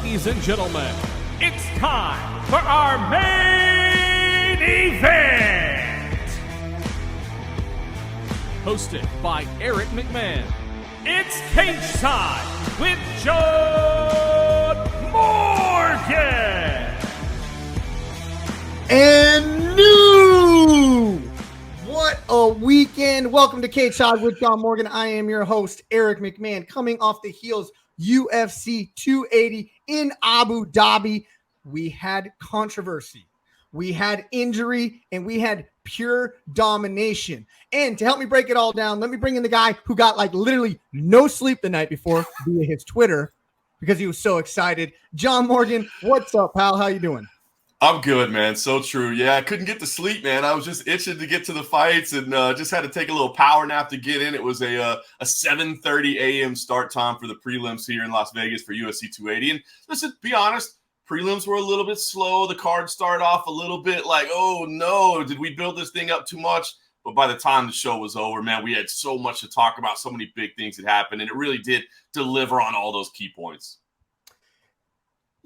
Ladies and gentlemen, it's time for our main event! Hosted by Eric McMahon, it's Cageside with John Morgan! And new! What a weekend! Welcome to Cageside with John Morgan. I am your host, Eric McMahon, coming off the heels UFC 280 in Abu Dhabi. We had controversy, we had injury, and we had pure domination. And to help me break it all down, let me bring in the guy who got like literally no sleep the night before via his Twitter because he was so excited. John Morgan, what's up, pal? How you doing? I'm good, man. So true. Yeah, I couldn't get to sleep, man. I was just itching to get to the fights and just had to take a little power nap to get in. It was a 7:30 a.m. start time for the prelims here in Las Vegas for UFC 280. And listen, be honest, prelims were a little bit slow. The card started off a little bit like, oh, no, did we build this thing up too much? But by the time the show was over, man, we had so much to talk about, so many big things that happened, and it really did deliver on all those key points.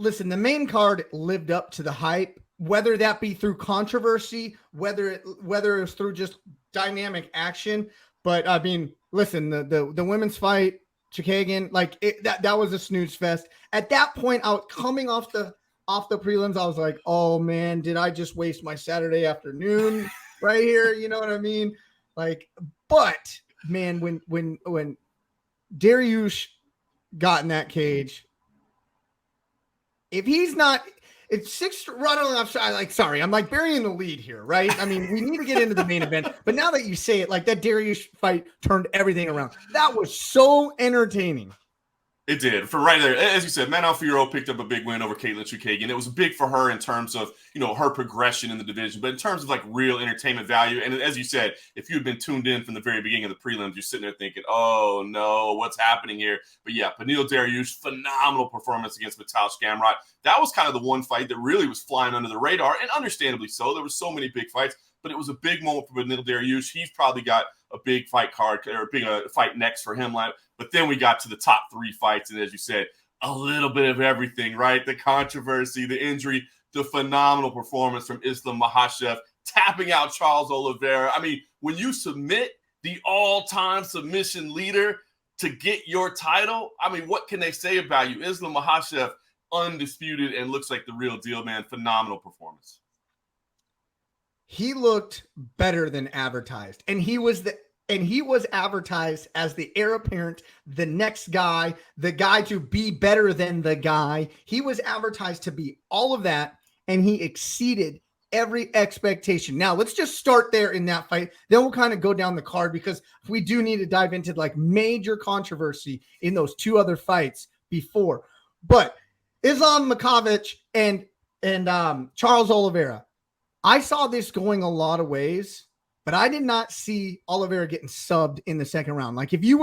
Listen, the main card lived up to the hype, whether that be through controversy, whether it was through just dynamic action. But I mean, listen, the women's fight, Chikagan, like that was a snooze fest. At that point, I was coming off the prelims. I was like, oh man, did I just waste my Saturday afternoon right here? You know what I mean? Like, but man, when Dariush got in that cage. If he's not, it's six running. I'm like burying the lead here, right? I mean, we need to get into the main event, but now that you say it, like that Dariush fight turned everything around. That was so entertaining. It did. For right there, as you said, Manon Fiorot picked up a big win over Caitlin Chookagian. It was big for her in terms of, her progression in the division, but in terms of like real entertainment value. And as you said, if you'd been tuned in from the very beginning of the prelims, you're sitting there thinking, oh no, what's happening here? But yeah, Beneil Dariush, phenomenal performance against Mateusz Gamrot. That was kind of the one fight that really was flying under the radar, and understandably so. There were so many big fights, but it was a big moment for Beneil Dariush. He's probably got a big fight card or a big fight next for him. But then we got to the top three fights, and as you said, a little bit of everything, right? The controversy, the injury, the phenomenal performance from Islam Makhachev, tapping out Charles Oliveira. I mean, when you submit the all-time submission leader to get your title, I mean, what can they say about you? Islam Makhachev, undisputed, and looks like the real deal, man. Phenomenal performance. He looked better than advertised, and he was advertised as the heir apparent, the next guy, the guy to be better than the guy. He was advertised to be all of that, and he exceeded every expectation. Now, let's just start there in that fight. Then we'll kind of go down the card because we do need to dive into like major controversy in those two other fights before. But Islam Makhachev and Charles Oliveira, I saw this going a lot of ways. But I did not see Oliveira getting subbed in the second round. Like if I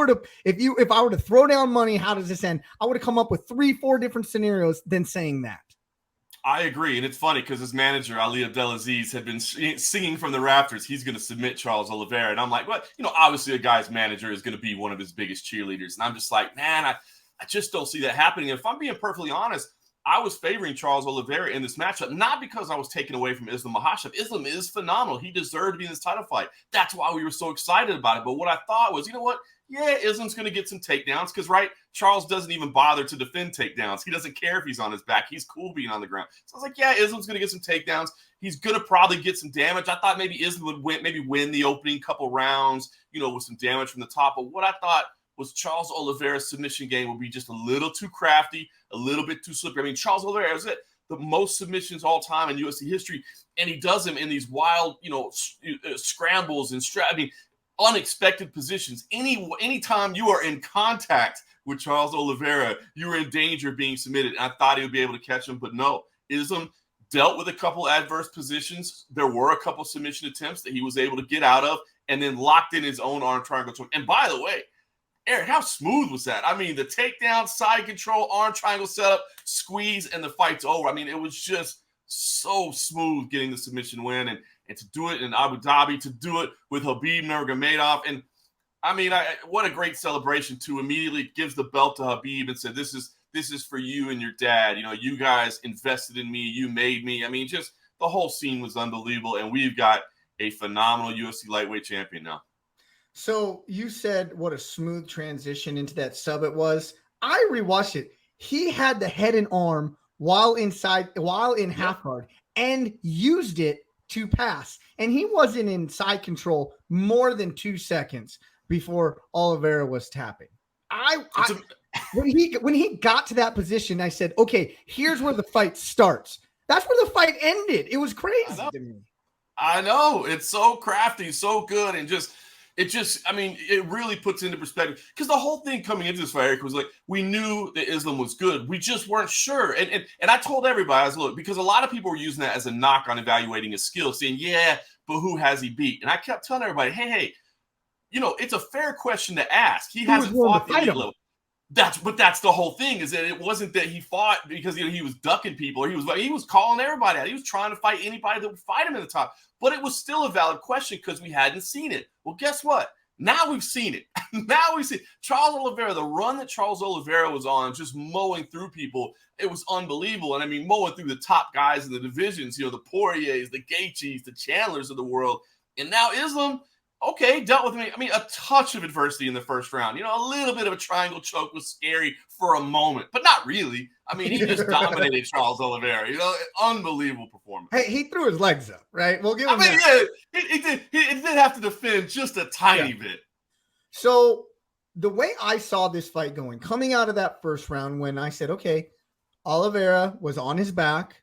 were to throw down money, how does this end? I would have come up with 3-4 different scenarios than saying that. I agree. And it's funny because his manager, Ali Abdelaziz, had been singing from the rafters, he's going to submit Charles Oliveira. And I'm like, well, obviously a guy's manager is going to be one of his biggest cheerleaders. And I'm just like, man, I just don't see that happening. And if I'm being perfectly honest, I was favoring Charles Oliveira in this matchup, not because I was taken away from Islam Makhachev. Islam is phenomenal. He deserved to be in this title fight. That's why we were so excited about it. But what I thought was, you know what? Yeah, Islam's going to get some takedowns because, right, Charles doesn't even bother to defend takedowns. He doesn't care if he's on his back. He's cool being on the ground. So I was like, yeah, Islam's going to get some takedowns. He's going to probably get some damage. I thought maybe Islam would win the opening couple rounds, with some damage from the top. But what I thought was Charles Oliveira's submission game would be just a little too crafty, a little bit too slippery. I mean, Charles Oliveira is the most submissions all time in UFC history, and he does them in these wild, scrambles and unexpected positions. Anytime you are in contact with Charles Oliveira, you are in danger of being submitted. And I thought he would be able to catch him, but no. Islam dealt with a couple adverse positions. There were a couple submission attempts that he was able to get out of and then locked in his own arm triangle. And by the way, Eric, how smooth was that? I mean, the takedown, side control, arm triangle setup, squeeze, and the fight's over. I mean, it was just so smooth getting the submission win. And to do it in Abu Dhabi, to do it with Khabib Nurmagomedov. And I mean, what a great celebration too. Immediately gives the belt to Khabib and said, this is this is for you and your dad. You know, you guys invested in me. You made me. I mean, just the whole scene was unbelievable. And we've got a phenomenal UFC lightweight champion now. So you said what a smooth transition into that sub it was. I rewatched it. He had the head and arm while in half guard and used it to pass. And he wasn't in side control more than 2 seconds before Oliveira was tapping. When he got to that position, I said, okay, here's where the fight starts. That's where the fight ended. It was crazy to me. I know. It's so crafty, so good, and it really puts into perspective, because the whole thing coming into this fight, Eric, was like, we knew that Islam was good. We just weren't sure. And I told everybody, I was, look, because a lot of people were using that as a knock on evaluating his skill, saying, yeah, but who has he beat? And I kept telling everybody, hey, you know, it's a fair question to ask. He hasn't fought the elite level. That's the whole thing, is that it wasn't that he fought because, you know, he was ducking people, or he was calling everybody out. He was trying to fight anybody that would fight him in the top. But it was still a valid question because we hadn't seen it. Well, guess what? Now we've seen it. Now we see Charles Oliveira, the run that Charles Oliveira was on, just mowing through people. It was unbelievable. And I mean, mowing through the top guys in the divisions, you know, the Poiriers, the Gaethjes, the Chandlers of the world. And now Islam, okay, dealt with me. I mean, a touch of adversity in the first round. You know, a little bit of a triangle choke was scary for a moment, but not really. I mean, he just dominated Charles Oliveira. You know, unbelievable performance. Hey, he threw his legs up, right? We'll give him that. Yeah, he did have to defend just a tiny bit. So the way I saw this fight going, coming out of that first round, when I said, okay, Oliveira was on his back.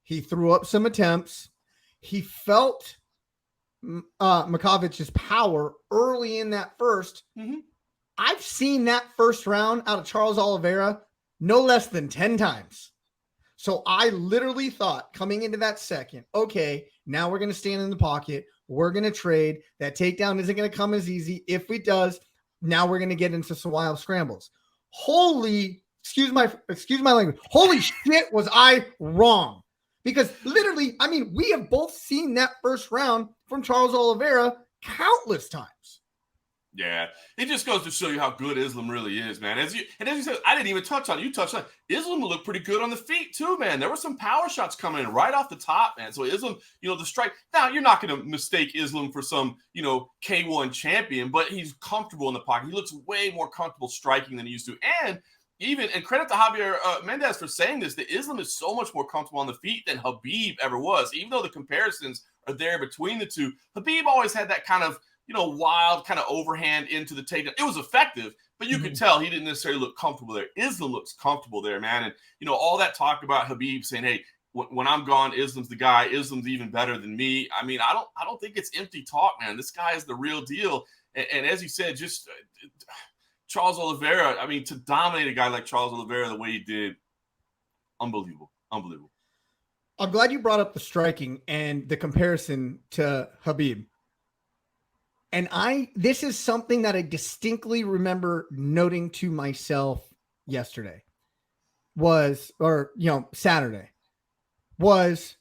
He threw up some attempts. He felt Makovic's power early in that first. Mm-hmm. I've seen that first round out of Charles Oliveira no less than 10 times. So I literally thought coming into that second, okay, now we're going to stand in the pocket. We're going to trade. That takedown isn't going to come as easy. If it does, now we're going to get into some wild scrambles. Excuse my language. Holy shit, was I wrong? Because literally, I mean, we have both seen that first round from Charles Oliveira countless times. Yeah, it just goes to show you how good Islam really is, man. As you said, I didn't even touch on it. You touched on it. Islam looked pretty good on the feet too, man. There were some power shots coming in right off the top, man. So Islam, you know, the strike. Now, you're not going to mistake Islam for some, you know, K1 champion, but he's comfortable in the pocket. He looks way more comfortable striking than he used to. And credit to Javier Mendez for saying this, that Islam is so much more comfortable on the feet than Khabib ever was. Even though the comparisons are there between the two, Khabib always had that kind of, you know, wild kind of overhand into the takedown. It was effective, but you could tell he didn't necessarily look comfortable there. Islam looks comfortable there, man. And, you know, all that talk about Khabib saying, hey, when I'm gone, Islam's the guy. Islam's even better than me. I mean, I don't think it's empty talk, man. This guy is the real deal. And as you said, just Charles Oliveira, I mean, to dominate a guy like Charles Oliveira the way he did, unbelievable. Unbelievable. I'm glad you brought up the striking and the comparison to Khabib. And this is something that I distinctly remember noting to myself yesterday Saturday, was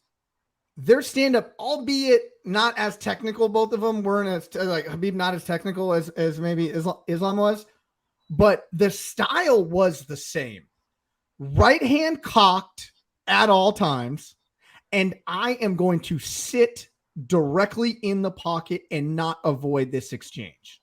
their stand-up, albeit not as technical. Both of them weren't as, like, Khabib not as technical as maybe Islam was, but the style was the same. Right hand cocked at all times, and I am going to sit directly in the pocket and not avoid this exchange.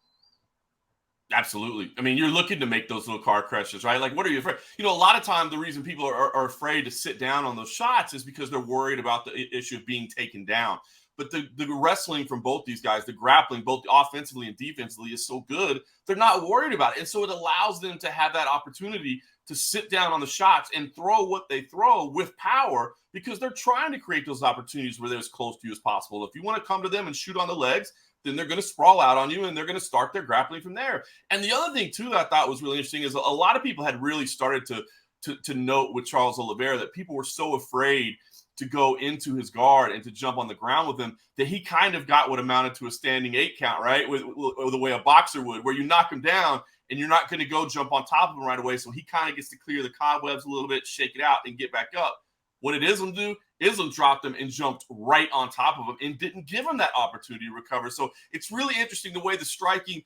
Absolutely. I mean, you're looking to make those little car crashes, right? Like, what are you afraid? You know, a lot of times the reason people are afraid to sit down on those shots is because they're worried about the issue of being taken down. But the wrestling from both these guys, the grappling, both offensively and defensively, is so good, they're not worried about it. And so it allows them to have that opportunity to sit down on the shots and throw what they throw with power, because they're trying to create those opportunities where they're as close to you as possible. If you want to come to them and shoot on the legs, then they're going to sprawl out on you and they're going to start their grappling from there. And the other thing, too, that I thought was really interesting is a lot of people had really started to note with Charles Oliveira that people were so afraid to go into his guard and to jump on the ground with him that he kind of got what amounted to a standing 8 count, right? With the way a boxer would, where you knock him down and you're not going to go jump on top of him right away. So he kind of gets to clear the cobwebs a little bit, shake it out, and get back up. What did Islam do? Islam dropped him and jumped right on top of him and didn't give him that opportunity to recover. So it's really interesting the way the striking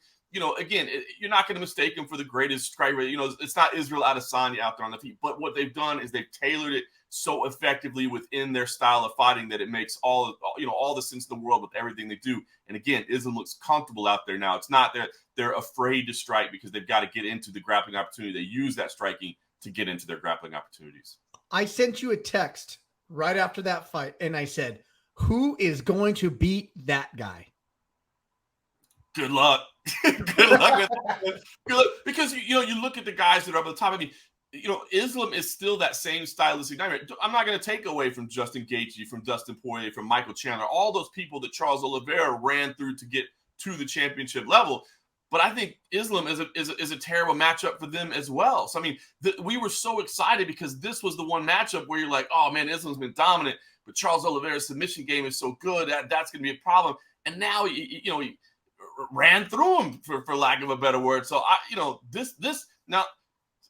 again, you're not going to mistake him for the greatest striker. It's not Israel Adesanya out there on the feet, but what they've done is they've tailored it so effectively within their style of fighting that it makes all the sense in the world with everything they do. And again, Islam looks comfortable out there now. It's not that they're afraid to strike because they've got to get into the grappling opportunity. They use that striking to get into their grappling opportunities. I sent you a text right after that fight, and I said, who is going to beat that guy? Good luck. Good luck with that. Good luck. Because, you look at the guys that are up at the top. I mean, Islam is still that same stylistic nightmare. I'm not going to take away from Justin Gaethje, from Dustin Poirier, from Michael Chandler, all those people that Charles Oliveira ran through to get to the championship level. But I think Islam is a terrible matchup for them as well. So, I mean, we were so excited because this was the one matchup where you're like, oh, man, Islam's been dominant, but Charles Oliveira's submission game is so good that's going to be a problem. And now, he ran through him, for lack of a better word. So, now,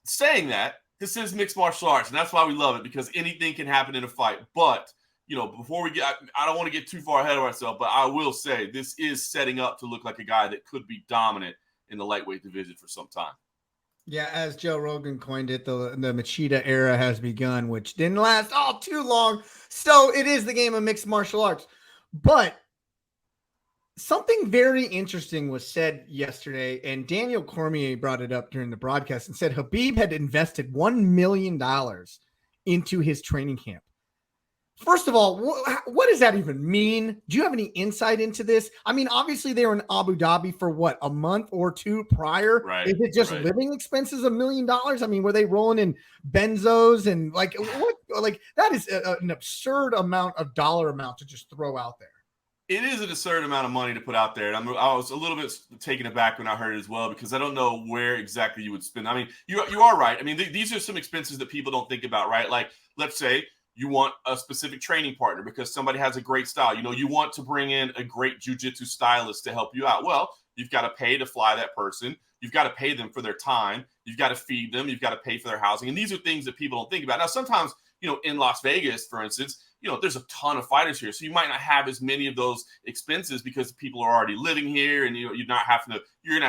saying that, this is mixed martial arts, and that's why we love it, because anything can happen in a fight. But, before we get – I don't want to get too far ahead of ourselves, but I will say this is setting up to look like a guy that could be dominant in the lightweight division for some time. Yeah, as Joe Rogan coined it, the Machida era has begun, which didn't last all too long. So it is the game of mixed martial arts. But something very interesting was said yesterday, and Daniel Cormier brought it up during the broadcast and said Khabib had invested $1 million into his training camp. First of all, what does that even mean? Do you have any insight into this? I mean, obviously they were in Abu Dhabi for what, a month or two prior? Right. Is it just living expenses $1 million? I mean, were they rolling in benzos and what? Like that is an absurd dollar amount to just throw out there. It is an absurd amount of money to put out there. And I was a little bit taken aback when I heard it as well, because I don't know where exactly you would spend. I mean, you are right. I mean, these are some expenses that people don't think about, right? Like, let's say you want a specific training partner because somebody has a great style. You want to bring in a great jiu-jitsu stylist to help you out. Well, you've got to pay to fly that person. You've got to pay them for their time. You've got to feed them. You've got to pay for their housing. And these are things that people don't think about. Now, sometimes, in Las Vegas, for instance, there's a ton of fighters here. So you might not have as many of those expenses because people are already living here, and you're going to have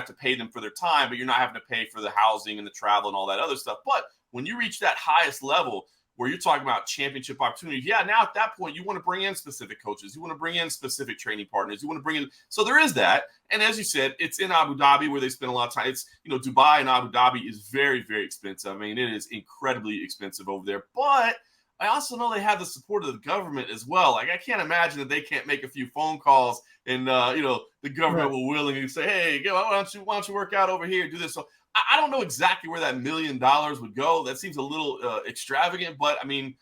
to pay them for their time, but you're not having to pay for the housing and the travel and all that other stuff. But when you reach that highest level where you're talking about championship opportunities, now at that point, you want to bring in specific coaches. You want to bring in specific training partners. You want to bring in, so there is that. And as you said, it's in Abu Dhabi where they spend a lot of time. It's, Dubai and Abu Dhabi is very, very expensive. I mean, it is incredibly expensive over there, but I also know they have the support of the government as well. Like, I can't imagine that they can't make a few phone calls and, the government will willingly say, hey, why don't you work out over here, do this. So I don't know exactly where that $1 million would go. That seems a little extravagant, but I mean,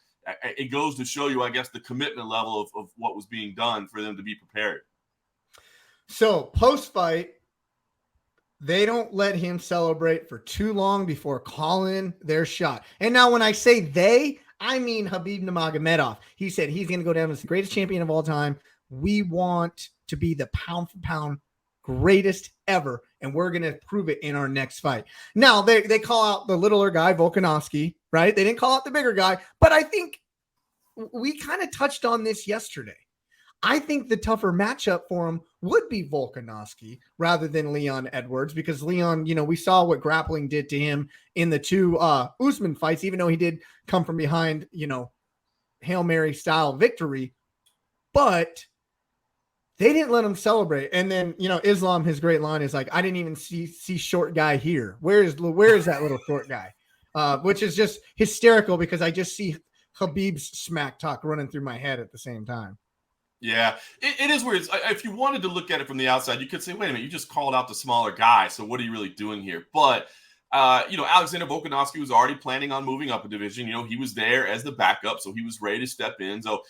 it goes to show you, I guess, the commitment level of what was being done for them to be prepared. So post-fight, they don't let him celebrate for too long before calling their shot. And now when I say they, I mean Khabib Nurmagomedov. He said he's going to go down as the greatest champion of all time. We want to be the pound for pound greatest ever, and we're going to prove it in our next fight. Now, they call out the littler guy, Volkanovski, right? They didn't call out the bigger guy, but I think we kind of touched on this yesterday. I think the tougher matchup for him would be Volkanovski rather than Leon Edwards, because Leon, we saw what grappling did to him in the two Usman fights, even though he did come from behind, Hail Mary style victory, but they didn't let him celebrate. And then, Islam, his great line is like, I didn't even see short guy here. Where is that little short guy? Which is just hysterical because I just see Khabib's smack talk running through my head at the same time. Yeah, it is weird. If you wanted to look at it from the outside, you could say, wait a minute, you just called out the smaller guy. So what are you really doing here? But, Alexander Volkanovski was already planning on moving up a division. He was there as the backup, so he was ready to step in. So,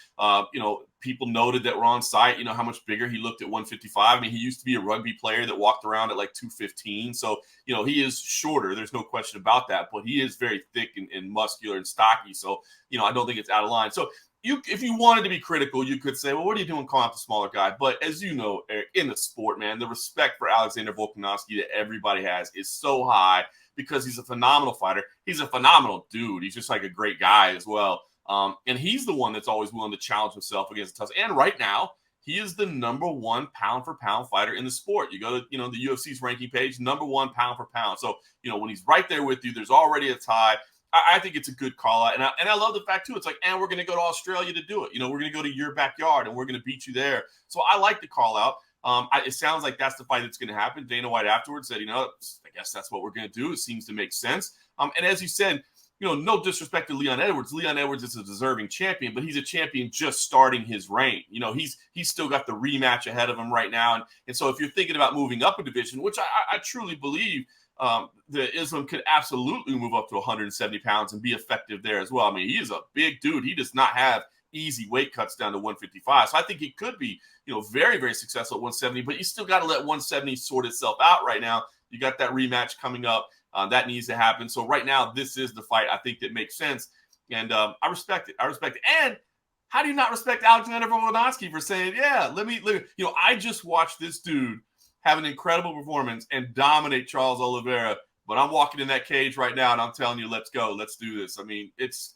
people noted that we're on site, how much bigger he looked at 155. I mean, he used to be a rugby player that walked around at like 215. So, he is shorter. There's no question about that. But he is very thick and muscular and stocky. So, I don't think it's out of line. So, if you wanted to be critical, you could say, well, what are you doing calling out the smaller guy? But as you know, Eric, in the sport, man, the respect for Alexander Volkanovski that everybody has is so high because he's a phenomenal fighter. He's a phenomenal dude. He's just like a great guy as well. And he's the one that's always willing to challenge himself against the toughest. And right now, he is the number one pound for pound fighter in the sport. You go to, the UFC's ranking page, number one pound for pound. So, when he's right there with you, there's already a tie. I think it's a good call out. And I love the fact, too, it's like, and we're going to go to Australia to do it. We're going to go to your backyard and we're going to beat you there. So I like the call out. It sounds like that's the fight that's going to happen. Dana White afterwards said, I guess that's what we're going to do. It seems to make sense. And as you said, no disrespect to Leon Edwards. Leon Edwards is a deserving champion, but he's a champion just starting his reign. He's still got the rematch ahead of him right now. And so if you're thinking about moving up a division, which I truly believe that Islam could absolutely move up to 170 pounds and be effective there as well. I mean, he is a big dude. He does not have easy weight cuts down to 155. So I think he could be, very, very successful at 170, but you still got to let 170 sort itself out right now. You got that rematch coming up. That needs to happen. So right now, this is the fight I think that makes sense. And I respect it. And how do you not respect Alexander Volkanovski for saying, yeah, let me, I just watched this dude have an incredible performance and dominate Charles Oliveira, but I'm walking in that cage right now and I'm telling you, let's go. Let's do this. I mean, it's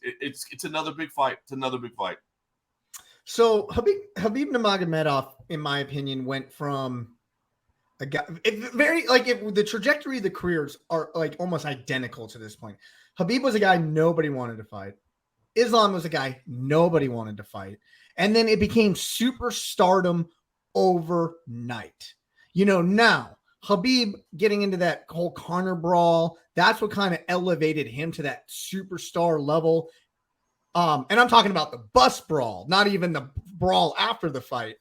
another big fight. It's another big fight. So Habib Nurmagomedov, in my opinion, went from a guy the trajectory of the careers are like almost identical to this point. Habib was a guy nobody wanted to fight. Islam was a guy nobody wanted to fight. And then it became superstardom overnight. Now Habib getting into that whole corner brawl, that's what kind of elevated him to that superstar level. And I'm talking about the bus brawl, not even the brawl after the fight.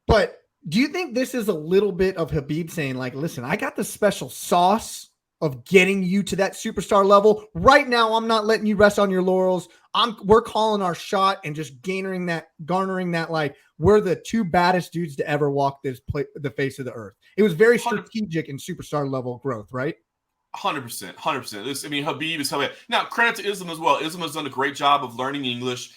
But do you think this is a little bit of Habib saying, like, listen, I got the special sauce of getting you to that superstar level. Right now, I'm not letting you rest on your laurels. We're calling our shot and just garnering that, like, we're the two baddest dudes to ever walk the face of the earth. It was very strategic and superstar level growth, right? 100%. Habib is Habib. Now, credit to Islam as well. Islam has done a great job of learning English.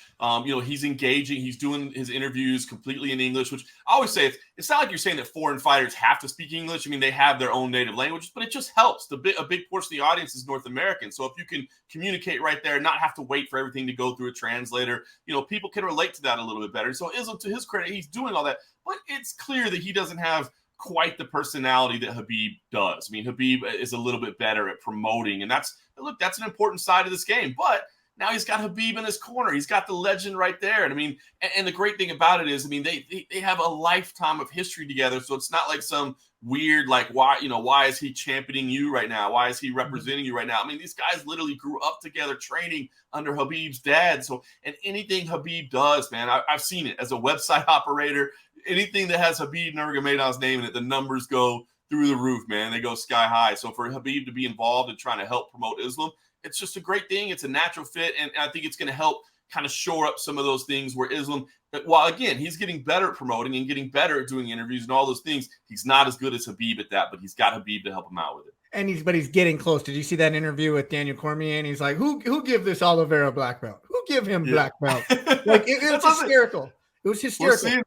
He's engaging. He's doing his interviews completely in English, which I always say, it's not like you're saying that foreign fighters have to speak English. I mean, they have their own native languages, but it just helps. A big portion of the audience is North American. So if you can communicate right there, not have to wait for everything to go through a translator, people can relate to that a little bit better. So Islam, to his credit, he's doing all that, but it's clear that he doesn't have quite the personality that Habib does. I mean, Habib is a little bit better at promoting, and that's an important side of this game. But now he's got Habib in his corner. He's got the legend right there. And I mean, and the great thing about it is, I mean, they have a lifetime of history together. So it's not like some weird, like, why is he championing you right now? Why is he representing you right now? I mean, these guys literally grew up together training under Habib's dad. So, and anything Habib does, man, I've seen it as a website operator. Anything that has Habib Nurmagomedov's name in it, the numbers go through the roof, man. They go sky high. So for Habib to be involved in trying to help promote Islam, it's just a great thing. It's a natural fit, and I think it's going to help kind of shore up some of those things where Islam, while again, he's getting better at promoting and getting better at doing interviews and all those things, he's not as good as Habib at that, but he's got Habib to help him out with it. And he's getting close. Did you see that interview with Daniel Cormier? And he's like, who give this Oliveira black belt? Who give him black belt? Like it was hysterical. It was hysterical.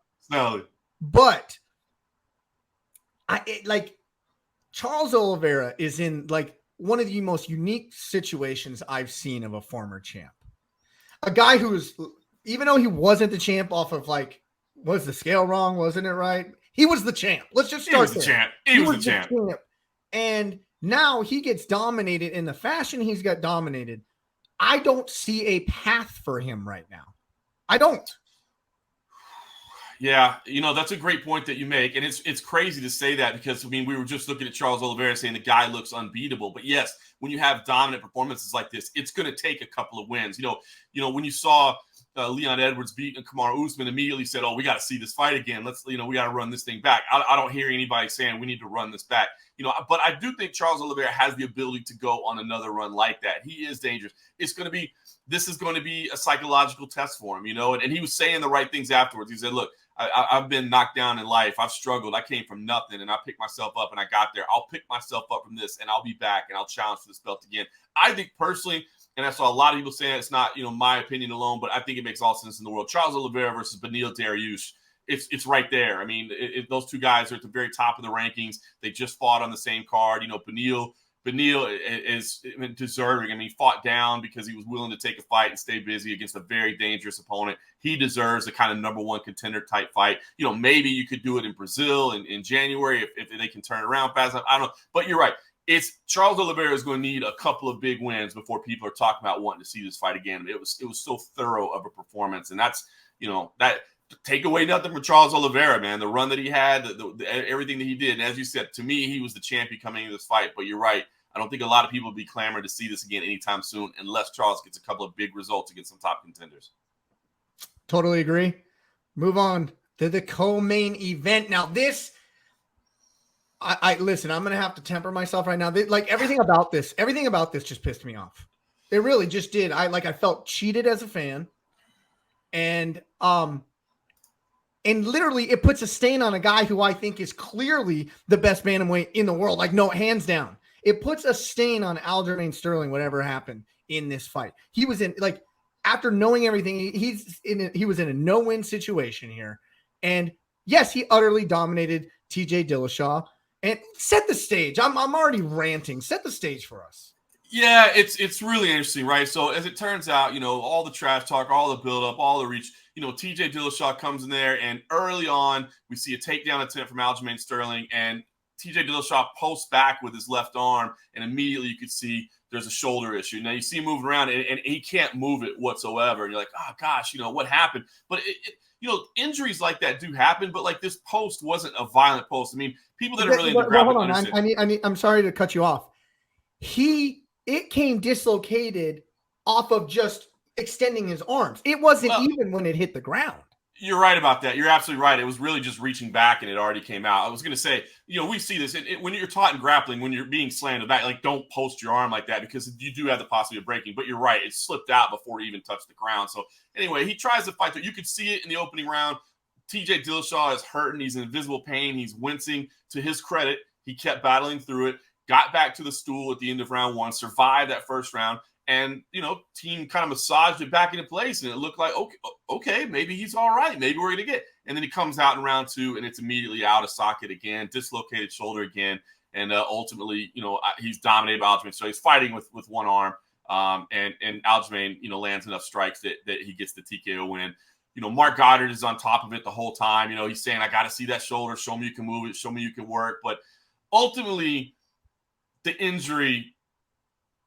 But Charles Oliveira is in like one of the most unique situations I've seen of a former champ. A guy who's, even though he wasn't the champ off of like, was the scale wrong? Wasn't it right? He was the champ. Let's just start there. He was the champ. And now he gets dominated in the fashion he's got dominated. I don't see a path for him right now. I don't. Yeah, that's a great point that you make. And it's crazy to say that because, I mean, we were just looking at Charles Oliveira saying the guy looks unbeatable. But yes, when you have dominant performances like this, it's going to take a couple of wins. When you saw Leon Edwards beat Kamaru Usman, immediately said, oh, we got to see this fight again. We got to run this thing back. I don't hear anybody saying we need to run this back. But I do think Charles Oliveira has the ability to go on another run like that. He is dangerous. This is going to be a psychological test for him, and he was saying the right things afterwards. He said, look, I've been knocked down in life. I've struggled. I came from nothing, and I picked myself up, and I got there. I'll pick myself up from this, and I'll be back, and I'll challenge for this belt again. I think personally, and I saw a lot of people saying it's not, my opinion alone, but I think it makes all sense in the world. Charles Oliveira versus Beneil Dariush, it's right there. I mean, those two guys are at the very top of the rankings. They just fought on the same card. Beneil Beneil is deserving. I mean, he fought down because he was willing to take a fight and stay busy against a very dangerous opponent. He deserves a kind of number one contender type fight. Maybe you could do it in Brazil in January if they can turn around fast enough. I don't know. But you're right. It's Charles Oliveira is going to need a couple of big wins before people are talking about wanting to see this fight again. It was so thorough of a performance, and that's that. Take away nothing from Charles Oliveira, man. The run that he had, everything that he did. And as you said, to me, he was the champion coming into this fight. But you're right. I don't think a lot of people will be clamoring to see this again anytime soon unless Charles gets a couple of big results against some top contenders. Totally agree. Move on to the co-main event. Now, this, I listen, I'm going to have to temper myself right now. Everything about this just pissed me off. It really just did. I felt cheated as a fan. And literally it puts a stain on a guy who I think is clearly the best bantamweight in the world. Like, no, hands down. It puts a stain on Aljamain Sterling, whatever happened in this fight. He was in, after knowing everything, he was in a no-win situation here. And yes, he utterly dominated TJ Dillashaw and set the stage. I'm already ranting. Set the stage for us. Yeah, it's really interesting, right? So as it turns out, all the trash talk, all the buildup, all the reach, TJ Dillashaw comes in there, and early on, we see a takedown attempt from Aljamain Sterling, and TJ Dillashaw posts back with his left arm, and immediately you could see there's a shoulder issue. Now you see him moving around, and he can't move it whatsoever. And you're like, oh gosh, what happened? But injuries like that do happen. But this post wasn't a violent post. I mean, people that are really into grappling understand. I'm sorry to cut you off. It came dislocated off of just extending his arms. It wasn't even when it hit the ground. You're right about that. You're absolutely right. It was really just reaching back, and it already came out. I was going to say, we see this when you're taught in grappling, when you're being slammed in the back, don't post your arm like that because you do have the possibility of breaking. But you're right. It slipped out before it even touched the ground. So anyway, he tries to fight through. You could see it in the opening round. TJ Dillashaw is hurting. He's in invisible pain. He's wincing. To his credit, he kept battling through it, got back to the stool at the end of round one, survived that first round. And, team kind of massaged it back into place, and it looked like, okay, maybe he's all right. Maybe we're going to get. And then he comes out in round two, and it's immediately out of socket again, dislocated shoulder again. And ultimately, he's dominated by Aljamain. So he's fighting with one arm. And Aljamain, lands enough strikes that he gets the TKO win. Mark Goddard is on top of it the whole time. He's saying, I got to see that shoulder. Show me you can move it. Show me you can work. But ultimately, the injury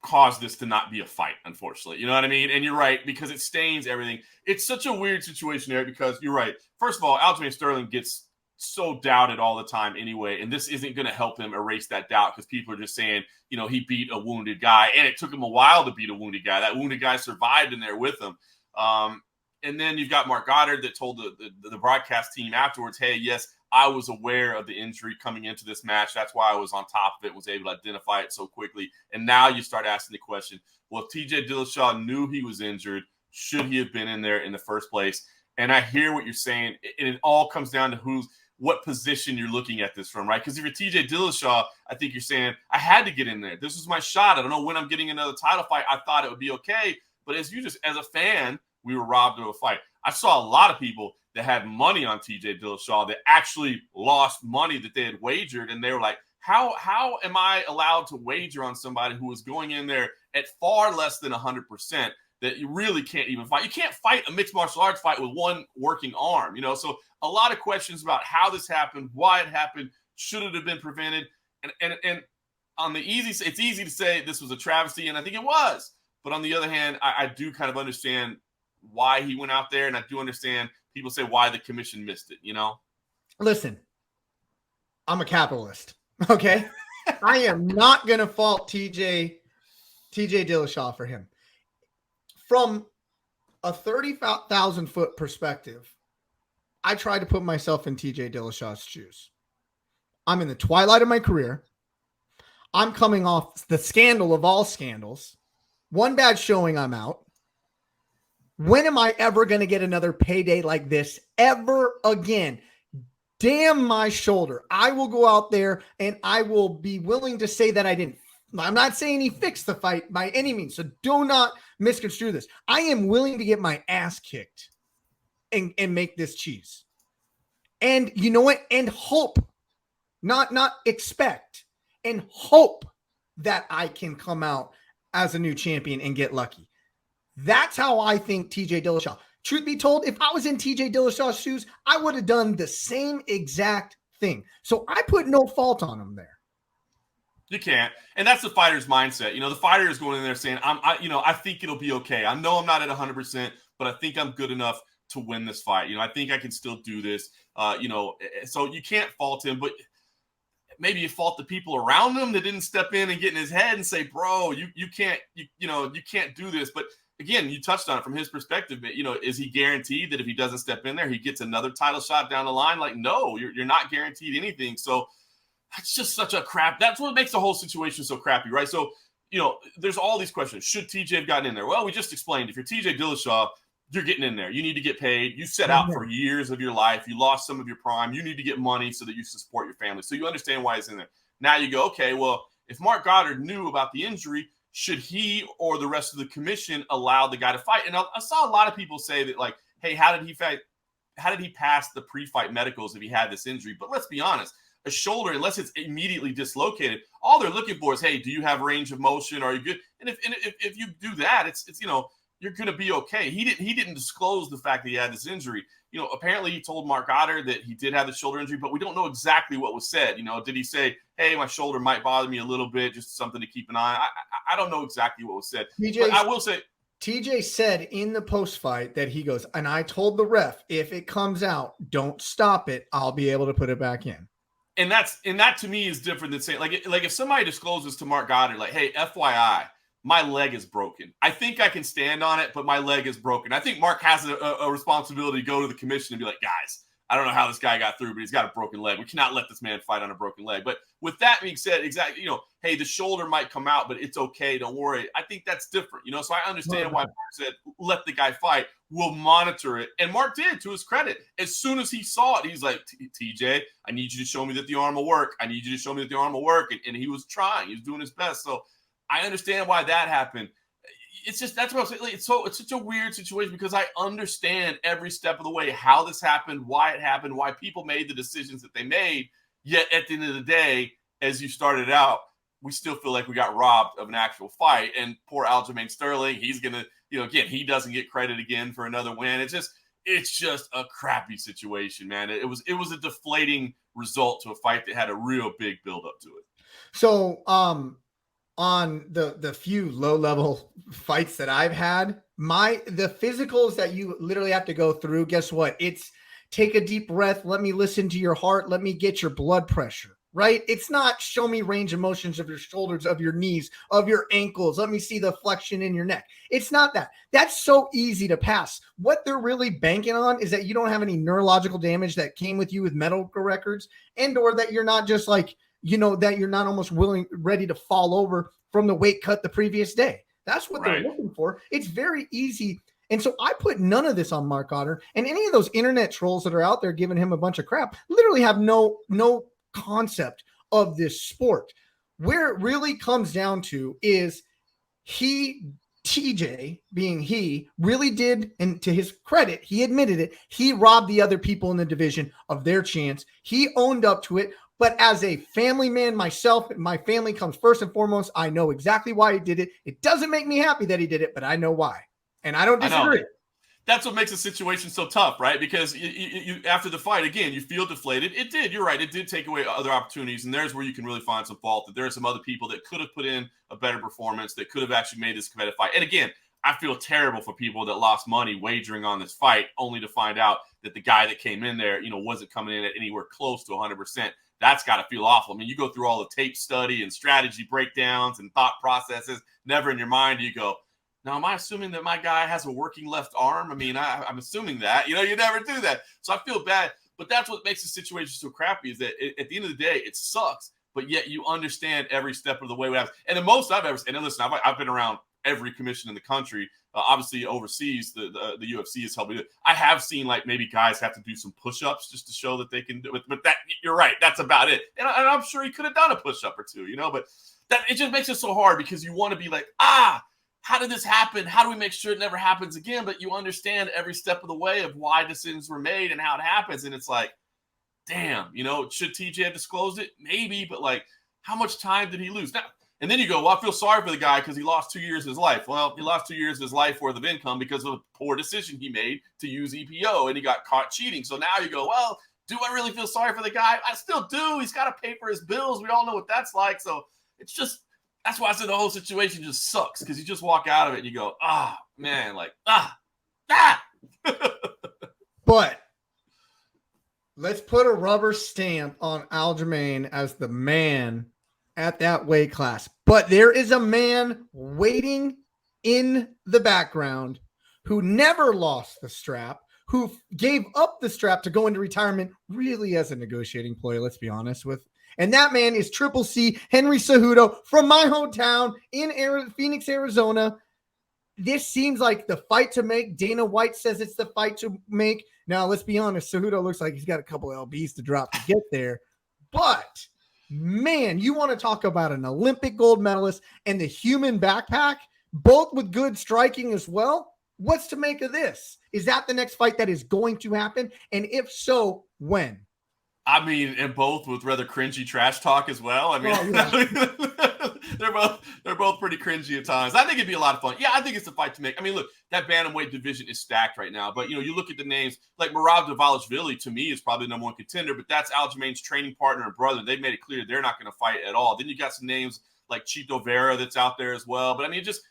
caused this to not be a fight, unfortunately. You know what I mean? And you're right, because it stains everything. It's such a weird situation there because you're right. First of all, Aljamain Sterling gets so doubted all the time anyway, and this isn't going to help him erase that doubt because people are just saying, he beat a wounded guy, and it took him a while to beat a wounded guy. That wounded guy survived in there with him. And then you've got Mark Goddard that told the broadcast team afterwards, hey, yes, I was aware of the injury coming into this match. That's why I was on top of it, was able to identify it so quickly. And now you start asking the question, well, if TJ Dillashaw knew he was injured, should he have been in there in the first place? And I hear what you're saying. And it all comes down to what position you're looking at this from, right? Because if you're TJ Dillashaw, I think you're saying, I had to get in there. This was my shot. I don't know when I'm getting another title fight. I thought it would be okay. But as a fan, we were robbed of a fight. I saw a lot of people that had money on TJ Dillashaw that actually lost money that they had wagered. And they were like, how am I allowed to wager on somebody who is going in there at far less than 100% that you really can't even fight? You can't fight a mixed martial arts fight with one working arm, So a lot of questions about how this happened, why it happened, should it have been prevented? And on the it's easy to say this was a travesty, and I think it was. But on the other hand, I do kind of understand why he went out there, and I do understand people say why the commission missed it, Listen, I'm a capitalist, okay? I am not going to fault TJ Dillashaw for him. From a 30,000-foot perspective, I tried to put myself in TJ Dillashaw's shoes. I'm in the twilight of my career. I'm coming off the scandal of all scandals. One bad showing, I'm out. When am I ever going to get another payday like this ever again? Damn my shoulder. I will go out there and I will be willing to say that I didn't. I'm not saying he fixed the fight by any means, so do not misconstrue this. I am willing to get my ass kicked and make this cheese. And you know what? And hope, not expect, and hope that I can come out as a new champion and get lucky. That's how I think TJ Dillashaw. Truth be told, if I was in TJ Dillashaw's shoes, I would have done the same exact thing. So I put no fault on him there. You can't. And that's the fighter's mindset. The fighter is going in there saying, I think it'll be okay. I know I'm not at 100%, but I think I'm good enough to win this fight. I think I can still do this. So you can't fault him, but maybe you fault the people around him that didn't step in and get in his head and say, bro, you can't do this. But again, you touched on it from his perspective. Is he guaranteed that if he doesn't step in there, he gets another title shot down the line? Like, no, you're not guaranteed anything. So that's just such a crap. That's what makes the whole situation so crappy, right? So, there's all these questions. Should TJ have gotten in there? Well, we just explained. If you're TJ Dillashaw, you're getting in there. You need to get paid. You set out for years of your life. You lost some of your prime. You need to get money so that you support your family. So you understand why he's in there. Now you go, okay, well, if Mark Goddard knew about the injury, should he or the rest of the commission allow the guy to fight? And I saw a lot of people say that, like, hey, how did he pass the pre-fight medicals if he had this injury? But let's be honest. A shoulder, unless it's immediately dislocated, all they're looking for is, hey, do you have range of motion? Are you good? And if you do that, it's you're going to be okay. He didn't disclose the fact that he had this injury. Apparently he told Mark Goddard that he did have the shoulder injury, but we don't know exactly what was said. Did he say, hey, my shoulder might bother me a little bit, just something to keep an eye? I don't know exactly what was said. But I will say, TJ said in the post-fight that he goes, and I told the ref, if it comes out, don't stop it. I'll be able to put it back in. And that to me is different than saying, like if somebody discloses to Mark Goddard, like, hey, FYI, my leg is broken. I think I can stand on it, but my leg is broken. I think Mark has a responsibility to go to the commission and be like, guys, I don't know how this guy got through, but he's got a broken leg. We cannot let this man fight on a broken leg. But with that being said, exactly, hey, the shoulder might come out, but it's okay. Don't worry. I think that's different, So I understand why Mark said, let the guy fight. We'll monitor it. And Mark did, to his credit. As soon as he saw it, he's like, TJ, I need you to show me that the arm will work. I need you to show me that the arm will work. And he was trying. He was doing his best. So I understand why that happened. It's just, that's what I'm saying. Like, it's such a weird situation because I understand every step of the way how this happened, why it happened, why people made the decisions that they made. Yet at the end of the day, as you started out, we still feel like we got robbed of an actual fight. And poor Aljamain Sterling, he's going to, again, he doesn't get credit again for another win. It's just a crappy situation, man. It was a deflating result to a fight that had a real big buildup to it. So, on the few low-level fights that I've had, the physicals that you literally have to go through, guess what? It's take a deep breath, let me listen to your heart, let me get your blood pressure, right? It's not show me range of motions of your shoulders, of your knees, of your ankles, let me see the flexion in your neck. It's not that. That's so easy to pass. What they're really banking on is that you don't have any neurological damage that came with you with medical records, and or that you're not just like, that you're not almost ready to fall over from the weight cut the previous day. That's what they're looking for. It's very easy. And so I put none of this on Mark Goddard, and any of those internet trolls that are out there giving him a bunch of crap literally have no concept of this sport. Where it really comes down to is TJ being he really did, and to his credit, he admitted it. He robbed the other people in the division of their chance. He owned up to it. But as a family man myself, my family comes first and foremost. I know exactly why he did it. It doesn't make me happy that he did it, but I know why. And I don't disagree. That's what makes the situation so tough, right? Because you after the fight, again, you feel deflated. It did. You're right. It did take away other opportunities. And there's where you can really find some fault, that there are some other people that could have put in a better performance, that could have actually made this competitive fight. And again, I feel terrible for people that lost money wagering on this fight only to find out that the guy that came in there, wasn't coming in at anywhere close to 100%. That's got to feel awful. I mean, you go through all the tape study and strategy breakdowns and thought processes. Never in your mind do you go, now, am I assuming that my guy has a working left arm? I mean, I'm assuming that. You never do that. So I feel bad. But that's what makes the situation so crappy, is that at the end of the day, it sucks. But yet you understand every step of the way. And the most I've ever seen, and listen, I've been around every commission in the country. Obviously, overseas, the UFC has helped me. I have seen, like, maybe guys have to do some push-ups just to show that they can do it. But that, you're right, that's about it. And I'm sure he could have done a push-up or two, But that it just makes it so hard because you want to be like, how did this happen? How do we make sure it never happens again? But you understand every step of the way of why decisions were made and how it happens. And it's like, damn, should TJ have disclosed it? Maybe, but like, how much time did he lose? Now, And then you go, well, I feel sorry for the guy because he lost 2 years of his life. Well, he lost 2 years of his life worth of income because of a poor decision he made to use EPO, and he got caught cheating. So now you go, well, do I really feel sorry for the guy? I still do. He's got to pay for his bills. We all know what that's like. So it's just, that's why I said the whole situation just sucks, because you just walk out of it and you go, man, like, But let's put a rubber stamp on Aljamain as the man at that weight class. But there is a man waiting in the background who never lost the strap, who gave up the strap to go into retirement really as a negotiating ploy, let's be honest with. And that man is Triple C, Henry Cejudo, from my hometown in Phoenix, Arizona. This seems like the fight to make. Dana White says it's the fight to make. Now, let's be honest, Cejudo looks like he's got a couple of LBs to drop to get there. But, man, you want to talk about an Olympic gold medalist and the human backpack, both with good striking as well? What's to make of this? Is that the next fight that is going to happen? And if so, when? I mean, and both with rather cringy trash talk as well. I mean, they're both pretty cringy at times. I think it'd be a lot of fun. Yeah, I think it's a fight to make. I mean, look, that bantamweight division is stacked right now. But, you look at the names, like Merab Dvalishvili, to me, is probably the number one contender. But that's Aljamain's training partner and brother. They've made it clear they're not going to fight at all. Then you got some names like Chito Vera that's out there as well. But, I mean, just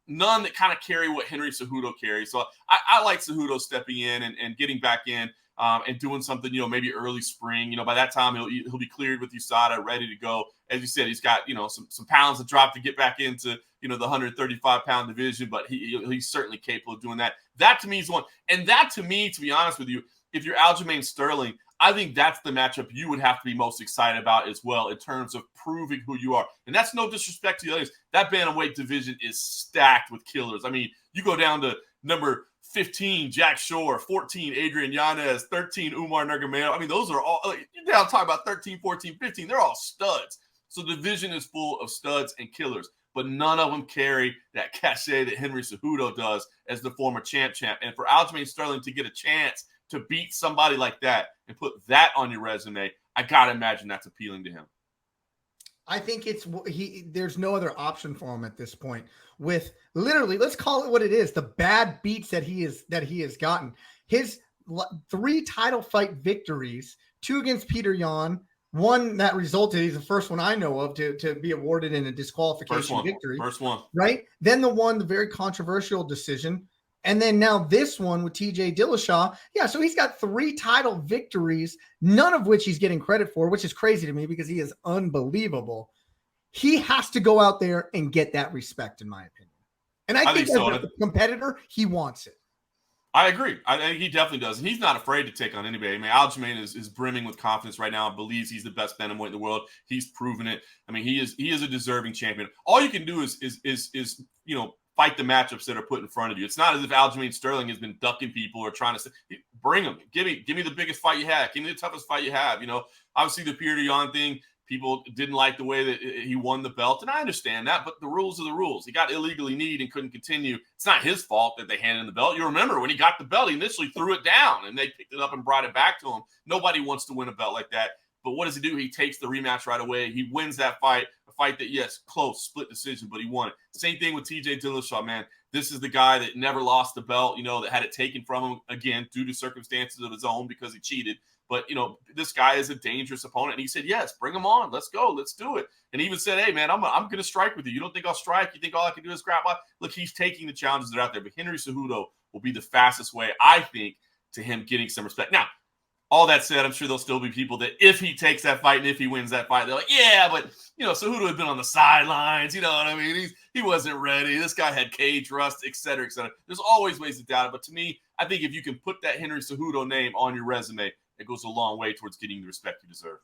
none that kind of carry what Henry Cejudo carries. So I like Cejudo stepping in and getting back in. And doing something, maybe early spring. By that time he'll be cleared with USADA, ready to go. As you said, he's got some pounds to drop to get back into the 135-pound division, but he's certainly capable of doing that. That to me is one, and that to me, to be honest with you, if you're Aljamain Sterling, I think that's the matchup you would have to be most excited about as well in terms of proving who you are. And that's no disrespect to the others. That bantamweight division is stacked with killers. I mean, you go down to number 15, Jack Shore, 14, Adrian Yanez, 13, Umar Nurmagomedov. I mean, those are all, you're down talking about 13, 14, 15. They're all studs. So the division is full of studs and killers, but none of them carry that cachet that Henry Cejudo does as the former champ. And for Aljamain Sterling to get a chance to beat somebody like that and put that on your resume, I got to imagine that's appealing to him. I think there's no other option for him at this point. With literally, let's call it what it is, the bad beats that he has gotten. His 3 title fight victories, 2 against Peter Yan, 1 that resulted, he's the first one I know of to be awarded in a disqualification victory. First one. Right? Then the very controversial decision. And then now this one with TJ Dillashaw. Yeah, so he's got 3 title victories, none of which he's getting credit for, which is crazy to me because he is unbelievable. He has to go out there and get that respect, in my opinion. And I think so. As a competitor, he wants it. I agree. I think he definitely does. And he's not afraid to take on anybody. I mean, Aljamain is brimming with confidence right now and believes he's the best bantamweight in the world. He's proven it. I mean, he is a deserving champion. All you can do is fight the matchups that are put in front of you. It's not as if Aljamain Sterling has been ducking people or trying to bring them. Give me the biggest fight you have. Give me the toughest fight you have. Obviously the Peter Yan thing, people didn't like the way that he won the belt, and I understand that, but the rules are the rules. He got illegally kneed and couldn't continue. It's not his fault that they handed him the belt. You remember when he got the belt, he initially threw it down, and they picked it up and brought it back to him. Nobody wants to win a belt like that. But what does he do? He takes the rematch right away. He wins that fight, a fight that, yes, close, split decision, but he won it. Same thing with TJ Dillashaw, man. This is the guy that never lost the belt, that had it taken from him, again, due to circumstances of his own because he cheated. But, this guy is a dangerous opponent. And he said, yes, bring him on. Let's go. Let's do it. And he even said, hey, man, I'm going to strike with you. You don't think I'll strike? You think all I can do is grab my... Look, he's taking the challenges that are out there. But Henry Cejudo will be the fastest way, I think, to him getting some respect. Now, all that said, I'm sure there'll still be people that if he takes that fight and if he wins that fight, they're like, yeah, but, Cejudo had been on the sidelines. You know what I mean? He wasn't ready. This guy had cage rust, et cetera, et cetera. There's always ways to doubt it. But to me, I think if you can put that Henry Cejudo name on your resume, it goes a long way towards getting the respect you deserve.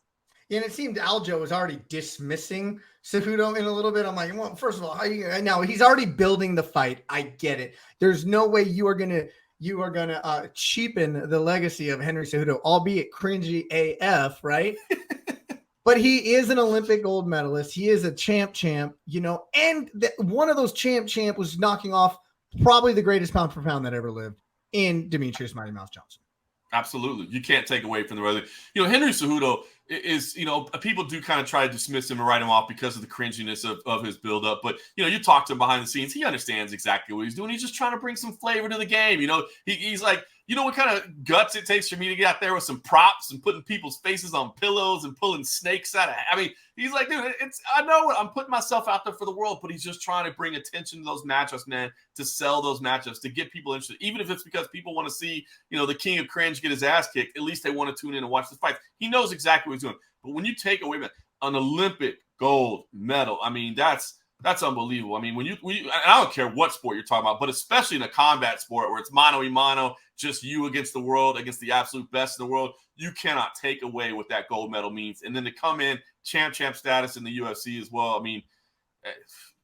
Yeah, and it seemed Aljo was already dismissing Cejudo in a little bit. I'm like, well, first of all, now he's already building the fight. I get it. There's no way you are gonna cheapen the legacy of Henry Cejudo, albeit cringy AF, right? But he is an Olympic gold medalist. He is a champ, and one of those champ was knocking off probably the greatest pound for pound that ever lived in Demetrius Mighty Mouse Johnson. Absolutely. You can't take away from the rest. Henry Cejudo is, people do kind of try to dismiss him and write him off because of the cringiness of his buildup. But, you talk to him behind the scenes, he understands exactly what he's doing. He's just trying to bring some flavor to the game. He's like, what kind of guts it takes for me to get out there with some props and putting people's faces on pillows and pulling snakes out of. I mean, he's like, dude, I know I'm putting myself out there for the world, but he's just trying to bring attention to those matchups, man, to sell those matchups, to get people interested. Even if it's because people want to see, the king of cringe get his ass kicked, at least they want to tune in and watch the fight. He knows exactly what he's doing. But when you take away an Olympic gold medal, I mean, that's unbelievable. I mean, when you I don't care what sport you're talking about, but especially in a combat sport where it's mano a mano, just you against the world, against the absolute best in the world, you cannot take away what that gold medal means. And then to come in champ status in the UFC as well, I mean,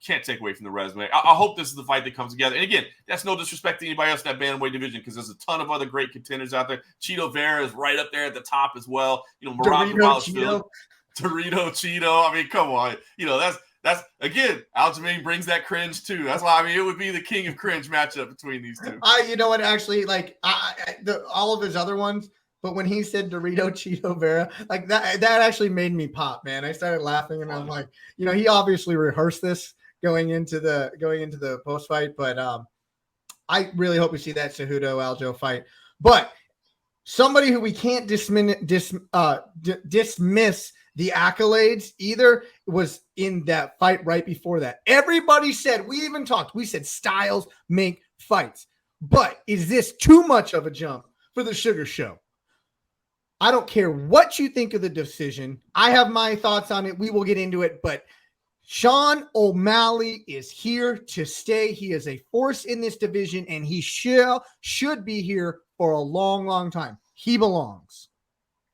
can't take away from the resume. I hope this is the fight that comes together. And again, that's no disrespect to anybody else in that bantamweight division because there's a ton of other great contenders out there. Cheeto Vera is right up there at the top as well. Dorito Cheeto. I mean, come on. That's again, Aljamain brings that cringe too. That's why it would be the king of cringe matchup between these two. You know what? Actually, all of his other ones, but when he said Dorito Cheeto Vera, like that actually made me pop, man. I started laughing, and I'm like, he obviously rehearsed this going into the post fight, but I really hope we see that Cejudo Aljo fight. But somebody who we can't dismiss the accolades either was in that fight right before that. Everybody said, we said styles make fights. But is this too much of a jump for the Sugar Show? I don't care what you think of the decision. I have my thoughts on it. We will get into it. But Sean O'Malley is here to stay. He is a force in this division, and he should be here for a long, long time. He belongs.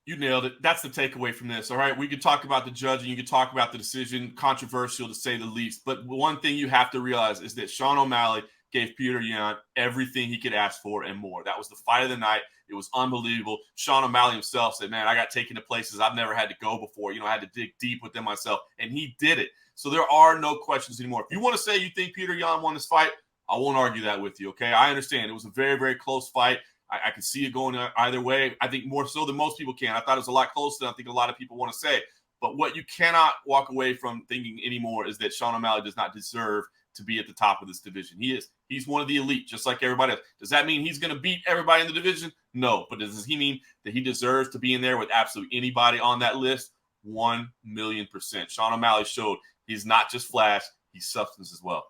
You nailed it. That's the takeaway from this. All right. We could talk about the judging. You could talk about the decision. Controversial to say the least. But one thing you have to realize is that Sean O'Malley gave Peter Yan everything he could ask for and more. That was the fight of the night. It was unbelievable. Sean O'Malley himself said, man, I got taken to places I've never had to go before. I had to dig deep within myself. And he did it. So there are no questions anymore. If you want to say you think Peter Yan won this fight, I won't argue that with you. Okay. I understand. It was a very, very close fight. I can see it going either way. I think more so than most people can. I thought it was a lot closer than I think a lot of people want to say. But what you cannot walk away from thinking anymore is that Sean O'Malley does not deserve to be at the top of this division. He is. He's one of the elite, just like everybody else. Does that mean he's going to beat everybody in the division? No. But does he mean that he deserves to be in there with absolutely anybody on that list? 1,000,000%. Sean O'Malley showed he's not just flash, he's substance as well.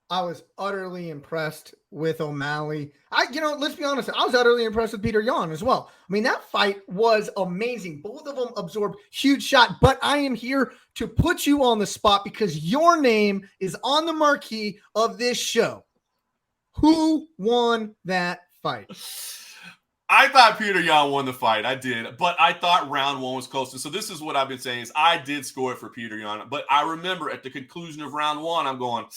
I was utterly impressed with O'Malley. Let's be honest. I was utterly impressed with Peter Yan as well. I mean, that fight was amazing. Both of them absorbed huge shot, but I am here to put you on the spot because your name is on the marquee of this show. Who won that fight? I thought Peter Yan won the fight. I did, but I thought round one was close. So this is what I've been saying is I did score it for Peter Yan, but I remember at the conclusion of round one, I'm going,